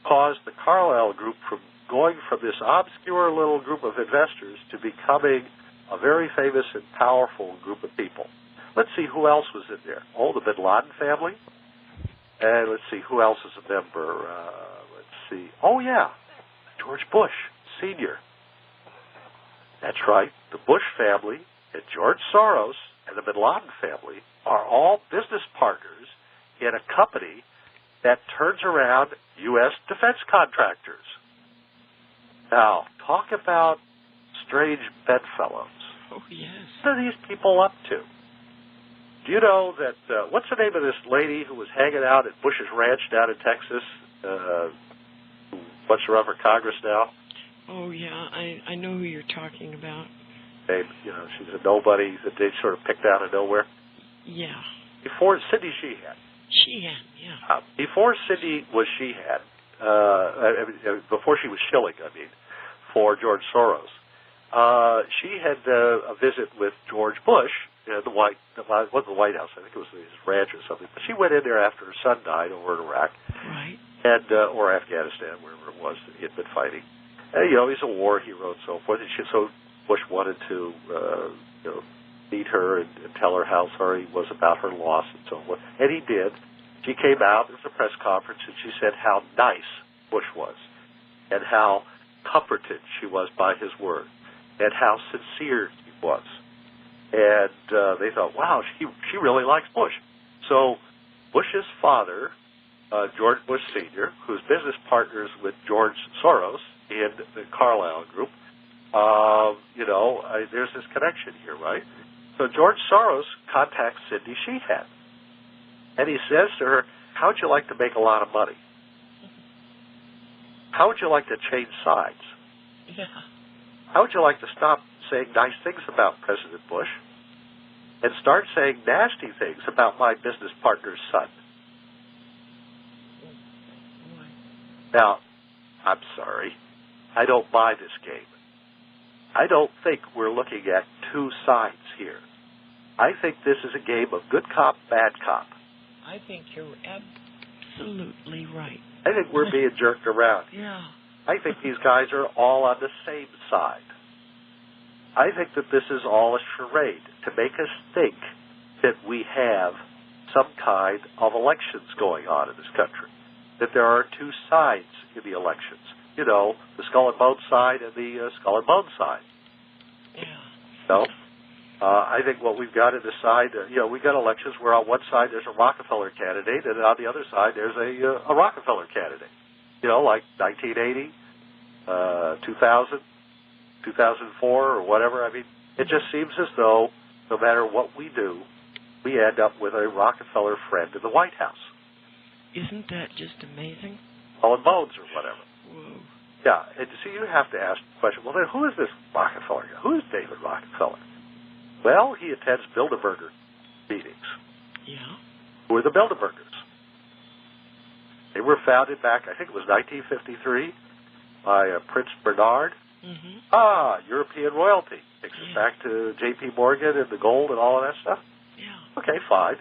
caused the Carlyle Group from going from this obscure little group of investors to becoming a very famous and powerful group of people. Let's see who else was in there. Oh, the Bin Laden family. And let's see who else is a member. Let's see. Oh, yeah, George Bush Sr. That's right. The Bush family and George Soros and the Bin Laden family are all business partners in a company that turns around U.S. defense contractors. Now, talk about strange bedfellows. Oh, yes. What are these people up to? Do you know that, what's the name of this lady who was hanging out at Bush's Ranch down in Texas? What's her up for Congress now? Oh, yeah, I know who you're talking about. Hey, you know, she's a nobody that they sort of picked out of nowhere. Yeah. Before Cindy Sheehan. Sheehan, yeah. Before Cindy was Sheehan, before she was shilling, for George Soros, she had a visit with George Bush, it wasn't the White House, I think it was his ranch or something, but she went in there after her son died over in Iraq. Right. And, or Afghanistan, wherever it was that he had been fighting. And, you know, he's a war hero and so forth. And so Bush wanted to, meet her and tell her how sorry he was about her loss and so forth. And he did. She came out, there was a press conference, and she said how nice Bush was and how comforted she was by his word and how sincere he was. And they thought, wow, she really likes Bush. So Bush's father, George Bush Sr., who's business partners with George Soros in the Carlyle Group, there's this connection here, right? So George Soros contacts Cindy Sheehan, and he says to her, how would you like to make a lot of money? How would you like to change sides? Yeah. How would you like to stop saying nice things about President Bush and start saying nasty things about my business partner's son? Now, I'm sorry. I don't buy this game. I don't think we're looking at two sides here. I think this is a game of good cop, bad cop. I think you're absolutely right. I think we're being jerked around. Yeah. I think these guys are all on the same side. I think that this is all a charade to make us think that we have some kind of elections going on in this country, that there are two sides in the elections. You know, the skull and bone side and the skull and bone side. Yeah. No? I think what we've got to decide, we've got elections where on one side there's a Rockefeller candidate, and on the other side there's a Rockefeller candidate. Like 1980, 2000, 2004, or whatever. I mean, it just seems as though no matter what we do, we end up with a Rockefeller friend in the White House. Isn't that just amazing? All in bones or whatever. Whoa. Yeah, and so you have to ask the question, well, then who is this Rockefeller guy? Who is David Rockefeller? Well, he attends Bilderberger meetings. Yeah. Who are the Bilderbergers? They were founded back, I think it was 1953, by Prince Bernhard. Mm-hmm. European royalty. Takes us back to J.P. Morgan and the gold and all of that stuff. Yeah. Okay, fine.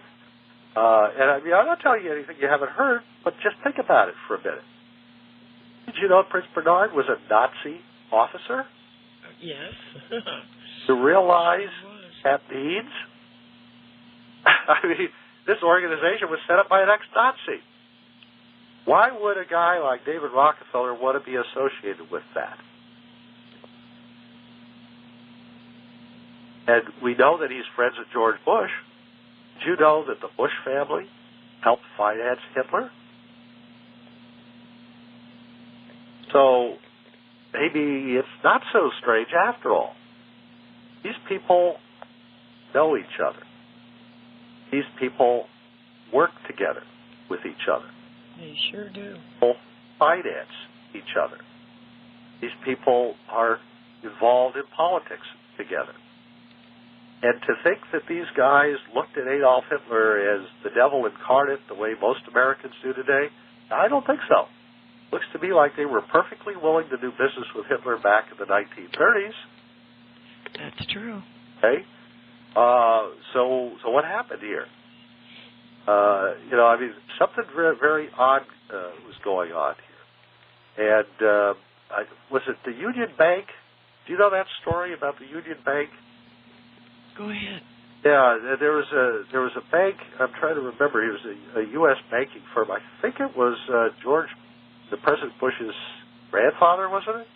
And I mean, I'm not telling you anything you haven't heard, but just think about it for a minute. Did you know Prince Bernhard was a Nazi officer? Yes. To realize that means? I mean, this organization was set up by an ex-Nazi. Why would a guy like David Rockefeller want to be associated with that? And we know that he's friends with George Bush. Did you know that the Bush family helped finance Hitler? So maybe it's not so strange after all. These people know each other. These people work together with each other. They sure do. People finance each other. These people are involved in politics together. And to think that these guys looked at Adolf Hitler as the devil incarnate the way most Americans do today, I don't think so. Looks to me like they were perfectly willing to do business with Hitler back in the 1930s. That's true. Okay? So what happened here? I mean, something very, very odd was going on here. And was it the Union Bank? Do you know that story about the Union Bank? Go ahead. Yeah, there was a bank. I'm trying to remember. It was a U.S. banking firm. I think it was the President Bush's grandfather, wasn't it?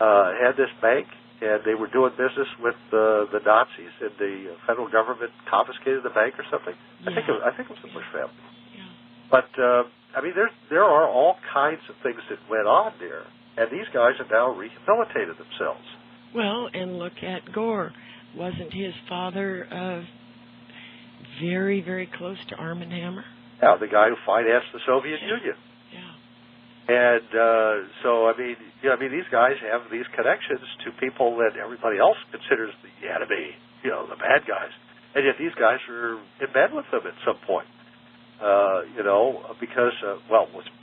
Had this bank, and they were doing business with the Nazis, and the federal government confiscated the bank or something. Yeah. I think it was the Bush family. Yeah. But I mean, there are all kinds of things that went on there, and these guys have now rehabilitated themselves. Well, and look at Gore. Wasn't his father very, very close to Arm & Hammer? Yeah, the guy who financed the Soviet Union. Yeah. And so, I mean, these guys have these connections to people that everybody else considers the enemy, the bad guys. And yet these guys are in bed with them at some point, because,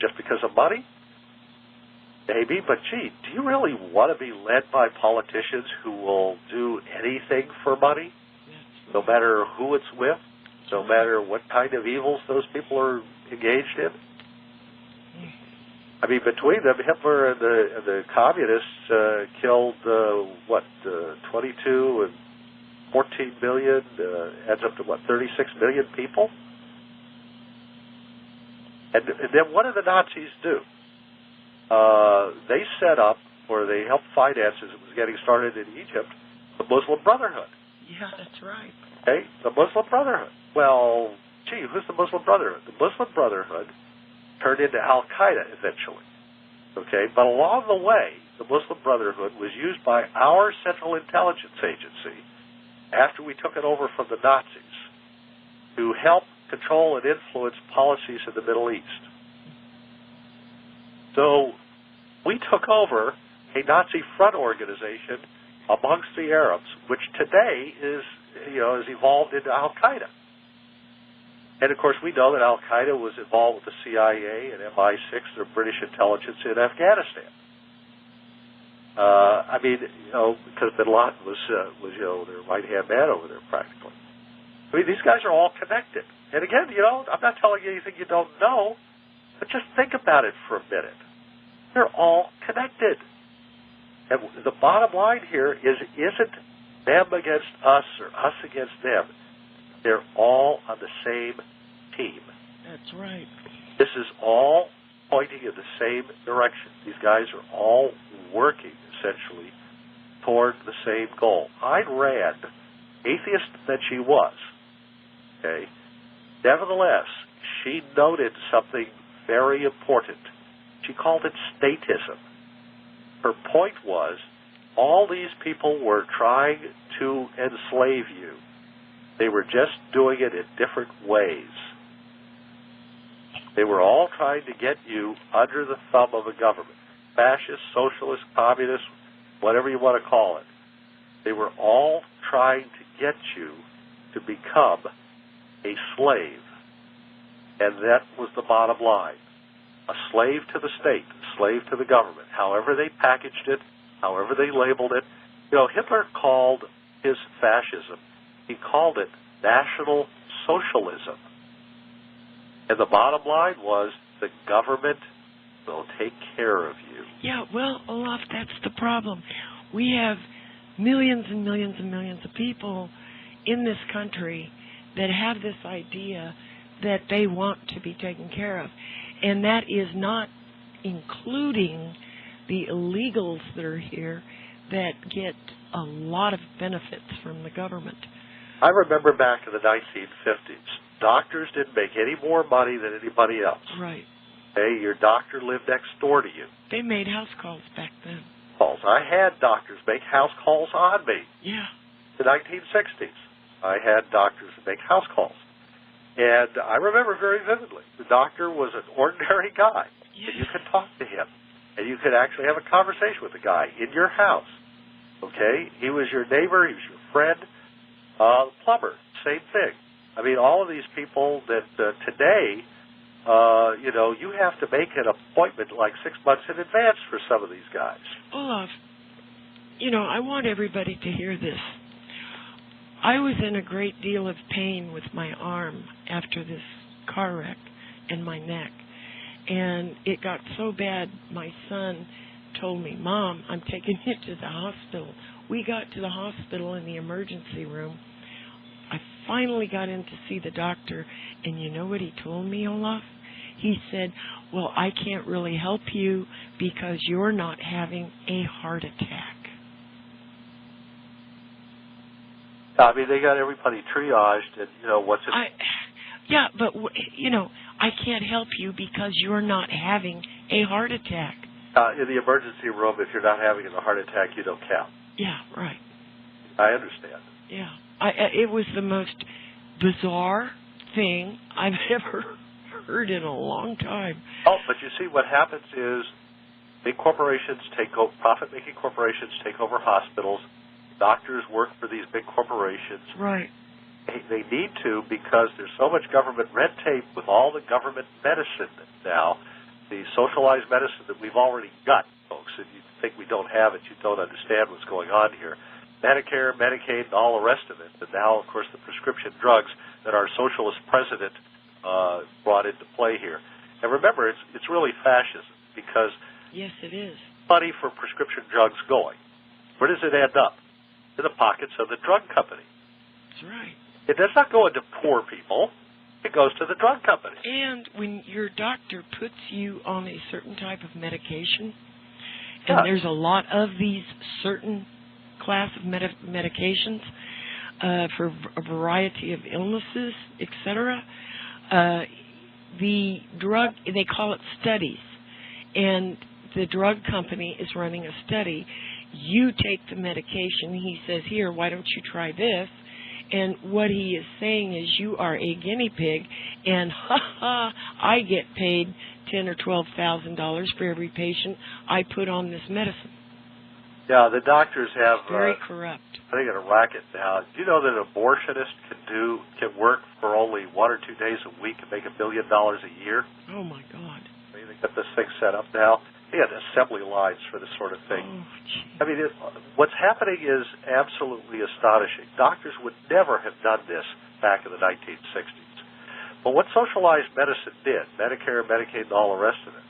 just because of money? Maybe, but gee, do you really want to be led by politicians who will do anything for money, no matter who it's with, no matter what kind of evils those people are engaged in? I mean, between them, Hitler and the communists killed 22 and 14 million, adds up to 36 million people. And then what did the Nazis do? They set up, or they helped finance, as it was getting started in Egypt, the Muslim Brotherhood. Yeah, that's right. Okay, the Muslim Brotherhood. Well, gee, who's the Muslim Brotherhood? The Muslim Brotherhood turned into Al-Qaeda eventually. Okay, but along the way, the Muslim Brotherhood was used by our Central Intelligence Agency after we took it over from the Nazis to help control and influence policies in the Middle East. So we took over a Nazi front organization amongst the Arabs, which today is evolved into Al-Qaeda. And, of course, we know that Al-Qaeda was involved with the CIA and MI6, the British intelligence in Afghanistan. Because Bin Laden was their right-hand man over there practically. I mean, these guys are all connected. And, again, I'm not telling you anything you don't know, but just think about it for a minute. They're all connected. And the bottom line here isn't them against us or us against them. They're all on the same team. That's right. This is all pointing in the same direction. These guys are all working, essentially, toward the same goal. Ayn Rand atheist that she was, okay, nevertheless, she noted something very important. She called it statism. Her point was, all these people were trying to enslave you. They were just doing it in different ways. They were all trying to get you under the thumb of a government. Fascist, socialist, communist, whatever you want to call it. They were all trying to get you to become a slave. And that was the bottom line. A slave to the state, a slave to the government. However they packaged it, however they labeled it. You know, Hitler called his fascism, he called it National Socialism. And the bottom line was the government will take care of you. Yeah, well, Olaf, that's the problem. We have millions and millions and millions of people in this country that have this idea that they want to be taken care of. And that is not including the illegals that are here that get a lot of benefits from the government. I remember back in the 1950s, doctors didn't make any more money than anybody else. Right. Hey, your doctor lived next door to you. They made house calls back then. I had doctors make house calls on me. Yeah. In the 1960s, I had doctors make house calls. And I remember very vividly, the doctor was an ordinary guy. Yes. And you could talk to him. And you could actually have a conversation with the guy in your house. Okay? He was your neighbor. He was your friend. Plumber, same thing. I mean, all of these people that today, you know, you have to make an appointment like 6 months in advance for some of these guys. Olaf, you know, I want everybody to hear this. I was in a great deal of pain with my arm after this car wreck and my neck. And it got so bad, my son told me, Mom, I'm taking you to the hospital. We got to the hospital in the emergency room. I finally got in to see the doctor, and you know what he told me, Olaf? He said, well, I can't really help you because you're not having a heart attack. I mean, they got everybody triaged, and, you know, what's it? Yeah, but, you know, I can't help you because you're not having a heart attack. In the emergency room, if you're not having a heart attack, you don't count. Yeah, right. I understand. Yeah. It was the most bizarre thing I've ever heard in a long time. Oh, but you see, what happens is big corporations take over, profit-making corporations take over hospitals. Doctors work for these big corporations. Right. They need to because there's so much government red tape with all the government medicine now, the socialized medicine that we've already got, folks. If you think we don't have it, you don't understand what's going on here. Medicare, Medicaid, and all the rest of it. And now, of course, the prescription drugs that our socialist president brought into play here. And remember, it's really fascism because yes, it is. Money for prescription drugs going. Where does it end up? In the pockets of the drug company. That's right. It does not go into poor people. It goes to the drug company. And when your doctor puts you on a certain type of medication, and there's a lot of these certain class of medications for a variety of illnesses, etc., the drug, they call it studies, and the drug company is running a study. You take the medication, he says, here, why don't you try this? And what he is saying is you are a guinea pig, and I get paid $10,000 or $12,000 for every patient I put on this medicine. Yeah, the doctors have very corrupt. They got a racket now. Do you know that an abortionist can work for only 1 or 2 days a week and make $1 million a year? Oh my God! They got this thing set up now. They had assembly lines for this sort of thing. Oh, I mean, what's happening is absolutely astonishing. Doctors would never have done this back in the 1960s. But what socialized medicine did, Medicare, Medicaid, and all the rest of it,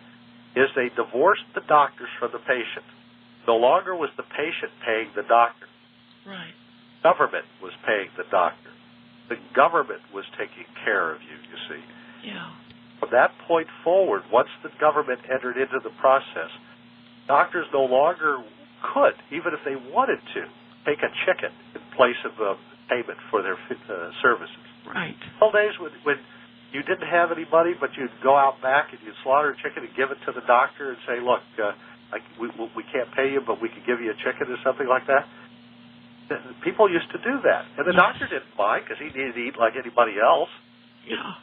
is they divorced the doctors from the patient. No longer was the patient paying the doctor. Right. Government was paying the doctor. The government was taking care of you, you see. Yeah. From that point forward, once the government entered into the process, doctors no longer could, even if they wanted to, take a chicken in place of payment for their services. Right. Old days when you didn't have any money, but you'd go out back and you'd slaughter a chicken and give it to the doctor and say, look, we can't pay you, but we can give you a chicken or something like that. People used to do that. And the doctor didn't mind because he needed to eat like anybody else. Yeah.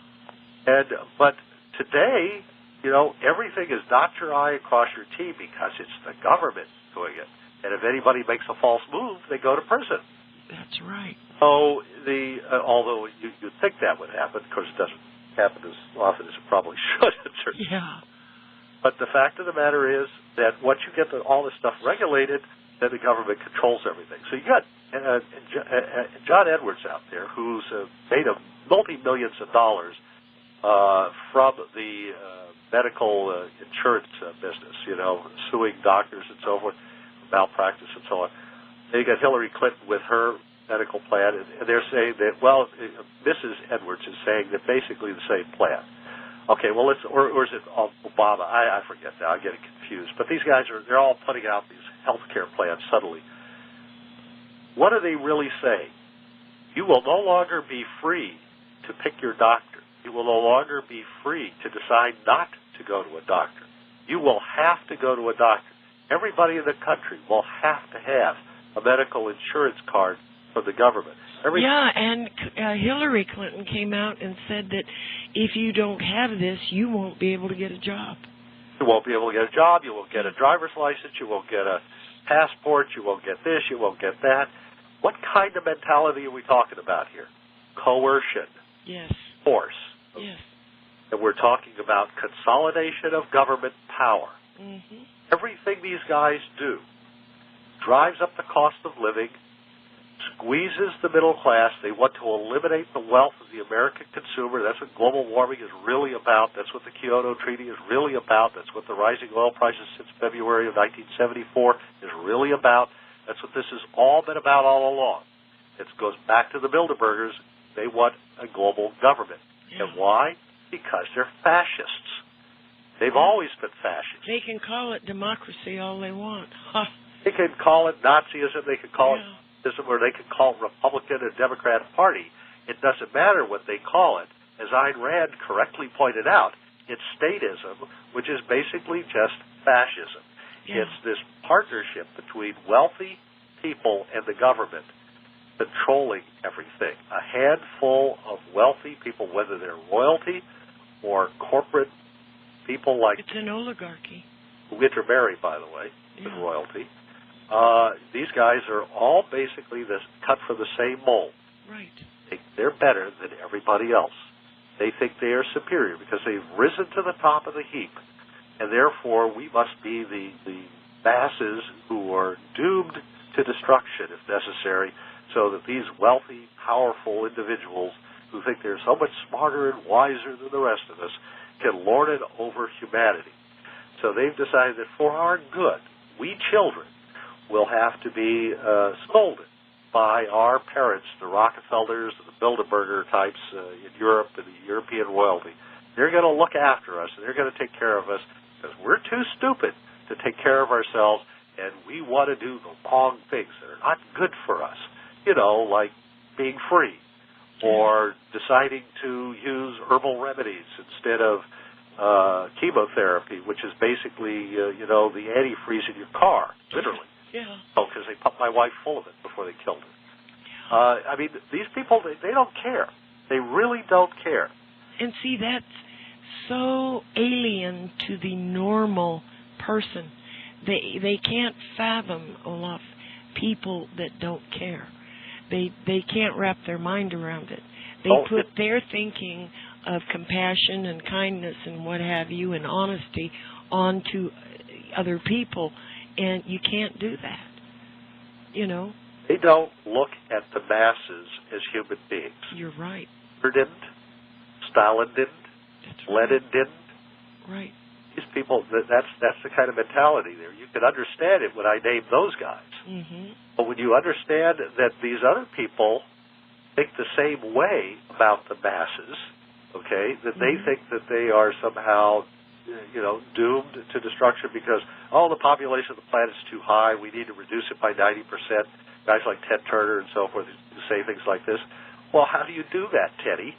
But today, everything is dot your I, cross your T because it's the government doing it. And if anybody makes a false move, they go to prison. That's right. So although you'd think that would happen, of course it doesn't happen as often as it probably should. Yeah. But the fact of the matter is that once you get all this stuff regulated, then the government controls everything. So you got John Edwards out there who's made multi-millions of dollars from the medical insurance business, suing doctors and so forth, malpractice and so on. Then you got Hillary Clinton with her medical plan, and they're saying that, well, Mrs. Edwards is saying that basically the same plan. Okay, well, or is it Obama? I forget now. I'm getting confused. But these guys they're all putting out these health care plans suddenly. What are they really saying? You will no longer be free to pick your doctor. You will no longer be free to decide not to go to a doctor. You will have to go to a doctor. Everybody in the country will have to have a medical insurance card from the government. And Hillary Clinton came out and said that if you don't have this, you won't be able to get a job. You won't be able to get a job. You won't get a driver's license. You won't get a passport. You won't get this. You won't get that. What kind of mentality are we talking about here? Coercion. Yes. Force. Yes. And we're talking about consolidation of government power. Mm-hmm. Everything these guys do drives up the cost of living, squeezes the middle class. They want to eliminate the wealth of the American consumer. That's what global warming is really about. That's what the Kyoto Treaty is really about. That's what the rising oil prices since February of 1974 is really about. That's what this has all been about all along. It goes back to the Bilderbergers. They want a global government. Yeah. And why? Because they're fascists. They've always been fascists. They can call it democracy all they want. Huh. They can call it Nazism. They can call it or they can call it Republican and Democrat Party. It doesn't matter what they call it. As Ayn Rand correctly pointed out, it's statism, which is basically just fascism. Yeah. It's this partnership between wealthy people and the government controlling everything. A handful of wealthy people, whether they're royalty or corporate people like... It's an oligarchy. Who intermarry, by the way, with royalty. These guys are all basically cut from the same mold. Right. They're better than everybody else. They think they are superior because they've risen to the top of the heap, and therefore we must be the masses who are doomed to destruction if necessary, so that these wealthy, powerful individuals who think they're so much smarter and wiser than the rest of us can lord it over humanity. So they've decided that for our good, we children will have to be scolded by our parents, the Rockefellers, the Bilderberger types in Europe and the European royalty. They're going to look after us, and they're going to take care of us because we're too stupid to take care of ourselves, and we want to do the wrong things that are not good for us, like being free or deciding to use herbal remedies instead of chemotherapy, which is basically, the antifreeze in your car, literally. Yeah. Oh, because they pumped my wife full of it before they killed her. These people, they don't care. They really don't care. And see, that's so alien to the normal person. They can't fathom, Olaf, people that don't care. They can't wrap their mind around it. They put their thinking of compassion and kindness and what have you and honesty onto other people. And you can't do that, They don't look at the masses as human beings. You're right. Hitler didn't. Stalin didn't. Lenin didn't. Right. These people, that's the kind of mentality there. You can understand it when I name those guys. Mm-hmm. But when you understand that these other people think the same way about the masses, okay, that they think that they are somehow doomed to destruction because, the population of the planet is too high, we need to reduce it by 90%, guys like Ted Turner and so forth who say things like this. Well, how do you do that, Teddy?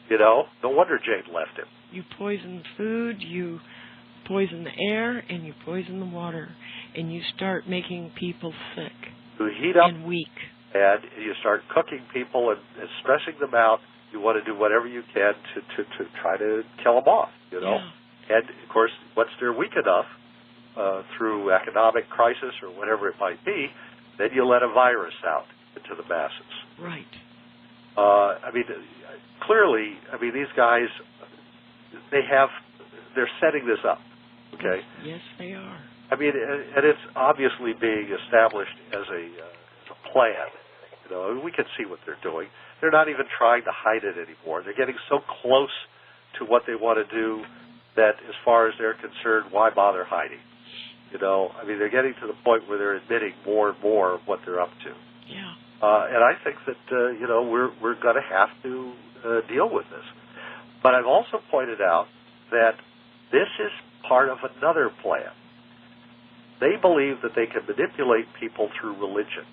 You know, no wonder Jane left him. You poison food, you poison the air, and you poison the water, and you start making people sick You heat up and weak. and you start cooking people and stressing them out. You want to do whatever you can to try to kill them off, you know. Yeah. And, of course, once they're weak enough through economic crisis or whatever it might be, then you let a virus out into the masses. Right. I mean, clearly, I mean, these guys, they're setting this up, okay? Yes, they are. I mean, and it's obviously being established as a plan. You know, we can see what they're doing. They're not even trying to hide it anymore. They're getting so close to what they want to do that, as far as they're concerned, why bother hiding? You know, I mean, they're getting to the point where they're admitting more and more of what they're up to. Yeah. And I think that you know, we're going to have to deal with this. But I've also pointed out that this is part of another plan. They believe that they can manipulate people through religion.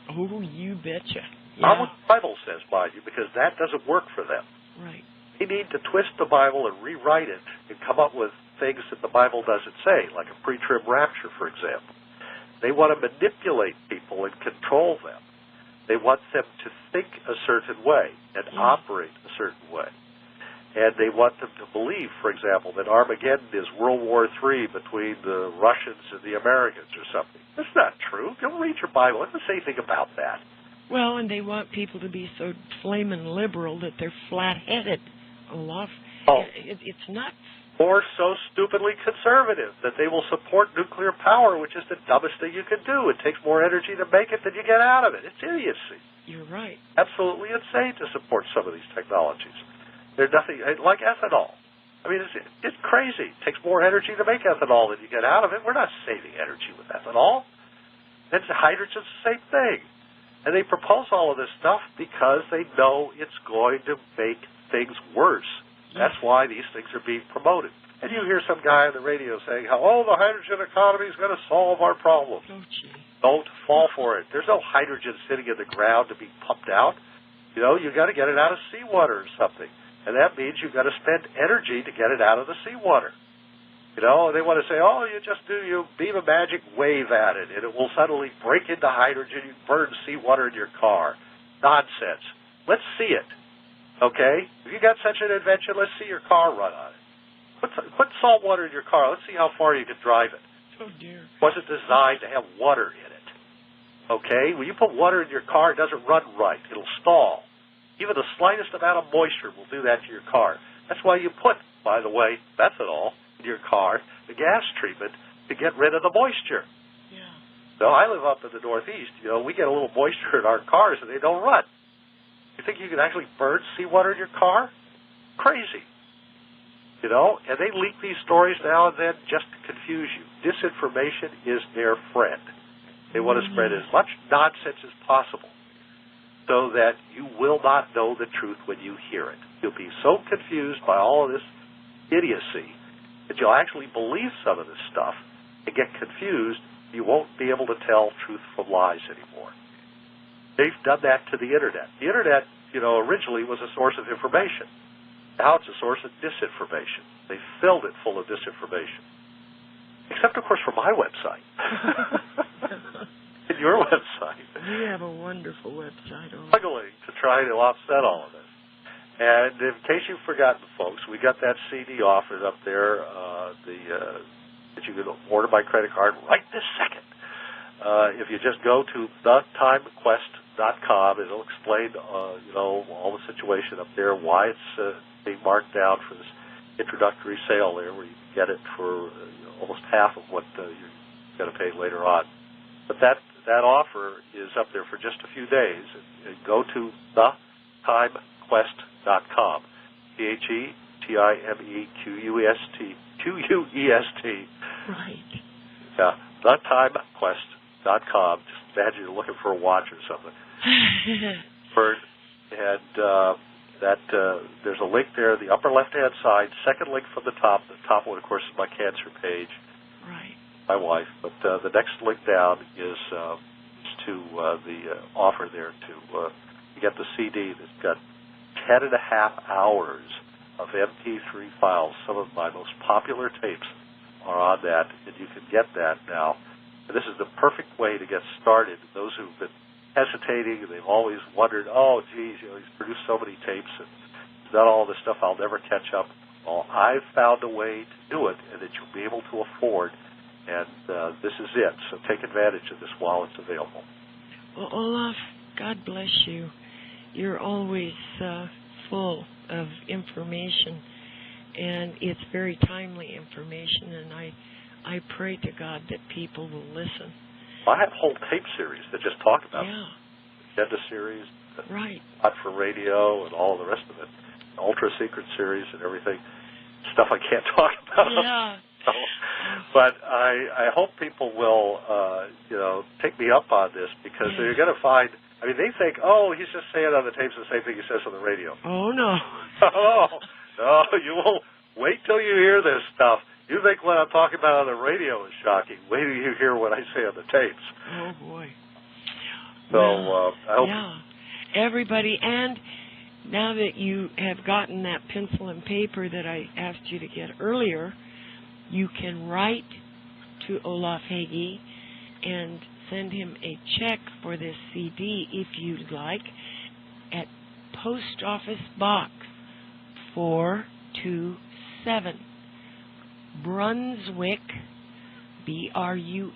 Oh, you betcha. Not Yeah. what the Bible says, mind you, because that doesn't work for them. Right. They need to twist the Bible and rewrite it and come up with things that the Bible doesn't say, like a pre-trib rapture, for example. They want to manipulate people and control them. They want them to think a certain way and operate a certain way. And they want them to believe, for example, that Armageddon is World War III between the Russians and the Americans or something. That's not true. Go read your Bible. It doesn't say anything about that. Well, and they want people to be so flamin' liberal that they're flat-headed, Olaf. Oh. It's nuts. Or so stupidly conservative that they will support nuclear power, which is the dumbest thing you can do. It takes more energy to make it than you get out of it. It's idiocy. You're right. Absolutely insane to support some of these technologies. They're nothing like ethanol. I mean, it's crazy. It takes more energy to make ethanol than you get out of it. We're not saving energy with ethanol. And hydrogen's the same thing. And they propose all of this stuff because they know it's going to make things worse. That's why these things are being promoted. And you hear some guy on the radio saying, oh, the hydrogen economy is going to solve our problems. Oh, gee. Don't fall for it. There's no hydrogen sitting in the ground to be pumped out. You know, you've got to get it out of seawater or something. And that means you've got to spend energy to get it out of the seawater. You know, they want to say, oh, you beam a magic wave at it, and it will suddenly break into hydrogen. You burn seawater in your car. Nonsense. Let's see it. Okay? If you got such an invention, let's see your car run on it. Put salt water in your car. Let's see how far you can drive it. Oh, dear. Was it designed to have water in it? Okay? When you put water in your car, it doesn't run right. It'll stall. Even the slightest amount of moisture will do that to your car. That's why you put, by the way, methanol in your car, the gas treatment, to get rid of the moisture. Yeah. So I live up in the Northeast. You know, we get a little moisture in our cars and they don't run. You think you can actually burn seawater in your car? Crazy. You know, and they leak these stories now and then just to confuse you. Disinformation is their friend. They want to spread as much nonsense as possible so that you will not know the truth when you hear it. You'll be so confused by all of this idiocy that you'll actually believe some of this stuff and get confused. You won't be able to tell truth from lies anymore. They've done that to the Internet. The Internet, you know, originally was a source of information. Now it's a source of disinformation. They filled it full of disinformation. Except, of course, for my website. And your website. We have a wonderful website. Struggling to try to offset all of this. And in case you've forgotten, folks, we got that CD offered up there that you can order by credit card right this second. If you just go to thetimequest.com, it'll explain, you know, all the situation up there, why it's being marked down for this introductory sale there, where you can get it for almost half of what you're going to pay later on. But that offer is up there for just a few days. And go to thetimequest.com, TheTimeQuest. Right. Yeah, thetimequest.com. Just imagine you're looking for a watch or something. There's a link there, the upper left-hand side, second link from the top. The top one, of course, is my cancer page. Right. My wife. But the next link down is to the offer there to get the CD that's got 10 and a half hours of MP3 files. Some of my most popular tapes are on that, and you can get that now. And this is the perfect way to get started. Those who've been hesitating, they've always wondered, oh, geez, he's produced so many tapes and he's done all this stuff, I'll never catch up. Well, I've found a way to do it, and that you'll be able to afford, and this is it. So take advantage of this while it's available. Well, Olaf, God bless you. You're always full of information, and it's very timely information, and I pray to God that people will listen. I have whole tape series that just talk about the Agenda series, right, Hot for Radio, and all the rest of it. Ultra Secret series and everything, stuff I can't talk about. Yeah. So, but I hope people will, take me up on this, because they're going to find, they think, oh, he's just saying on the tapes the same thing he says on the radio. Oh, no. No, you won't. Wait till you hear this stuff. You think what I'm talking about on the radio is shocking. Wait till you hear what I say on the tapes. Oh, boy. So I hope... Yeah. Everybody, and now that you have gotten that pencil and paper that I asked you to get earlier, you can write to Olaf Hage and send him a check for this CD, if you'd like, at Post Office Box 427, Brunswick, Brunswick,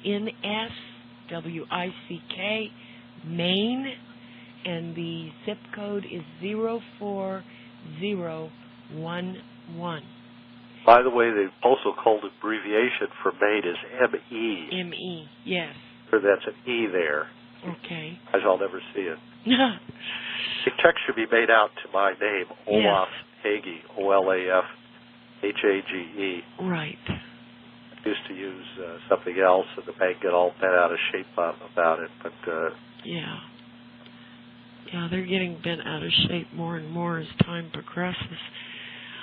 Maine, and the zip code is 04011. By the way, the postal code abbreviation for Maine is ME. ME, yes. So that's an E there. Okay. As I'll never see it. The check should be made out to my name, Olaf Hage, Olaf Hage. Right. I used to use something else, and the bank got all bent out of shape about it. But yeah, they're getting bent out of shape more and more as time progresses.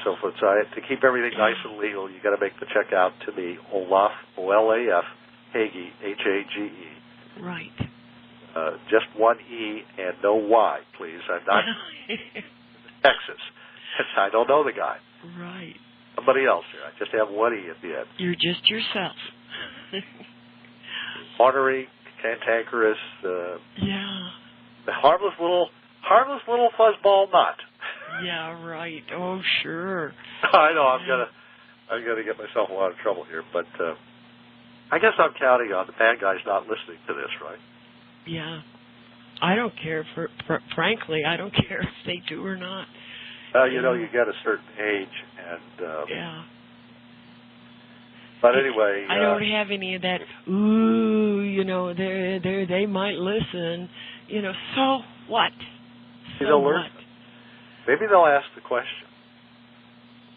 So to keep everything nice and legal, you got to make the check out to me, Olaf, Olaf Hage, Hage. Right. Just one E and no Y, please. I'm not Texas. I don't know the guy. Right. Somebody else here. I just have one E at the end. You're just yourself. Ornery, cantankerous. Harmless little fuzzball nut. Yeah, right. Oh, sure. I know. I'm gonna get myself in a lot of trouble here, but I guess I'm counting on the bad guys not listening to this, right? Yeah. I don't care frankly, I don't care if they do or not. You get a certain age, and yeah. But anyway, I don't have any of that. Ooh, they might listen. So what? They'll learn. Maybe they'll ask the question: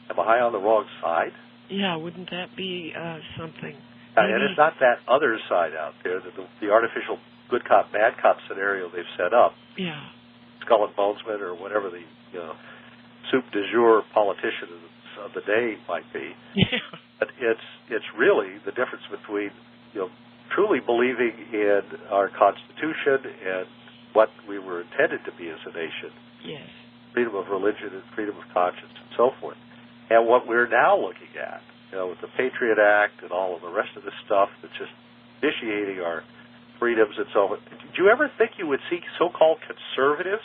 am I on the wrong side? Yeah, wouldn't that be something? And it's not that other side out there, the artificial good cop, bad cop scenario they've set up. Yeah. Skull and Bonesman, or whatever the soup du jour politician of the day might be. Yeah. But it's really the difference between truly believing in our Constitution and what we were intended to be as a nation. Yes. Freedom of religion and freedom of conscience and so forth. And what we're now looking at, with the Patriot Act and all of the rest of this stuff that's just vitiating our freedoms and so on. Did you ever think you would see so-called conservatives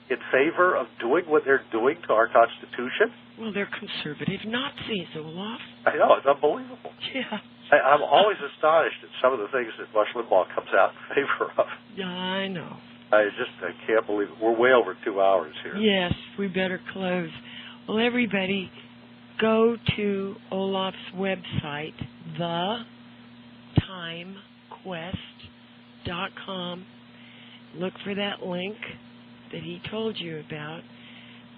in favor of doing what they're doing to our Constitution? Well, they're conservative Nazis, Olaf. I know, it's unbelievable. Yeah. I'm always astonished at some of the things that Rush Limbaugh comes out in favor of. Yeah, I know. I can't believe it. We're way over 2 hours here. Yes, we better close. Well, everybody, go to Olaf's website, thetimequest.com. Look for that link that he told you about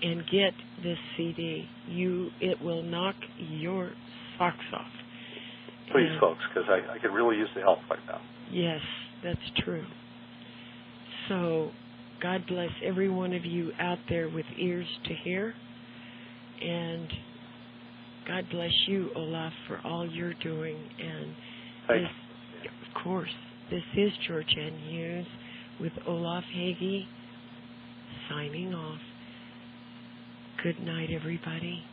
and get this CD. It will knock your socks off. Please, folks, because I could really use the help right now. Yes, that's true. So, God bless every one of you out there with ears to hear. And God bless you, Olaf, for all you're doing. And Thank you. of course, this is Georgianne Hughes with Olaf Hage signing off. Good night, everybody.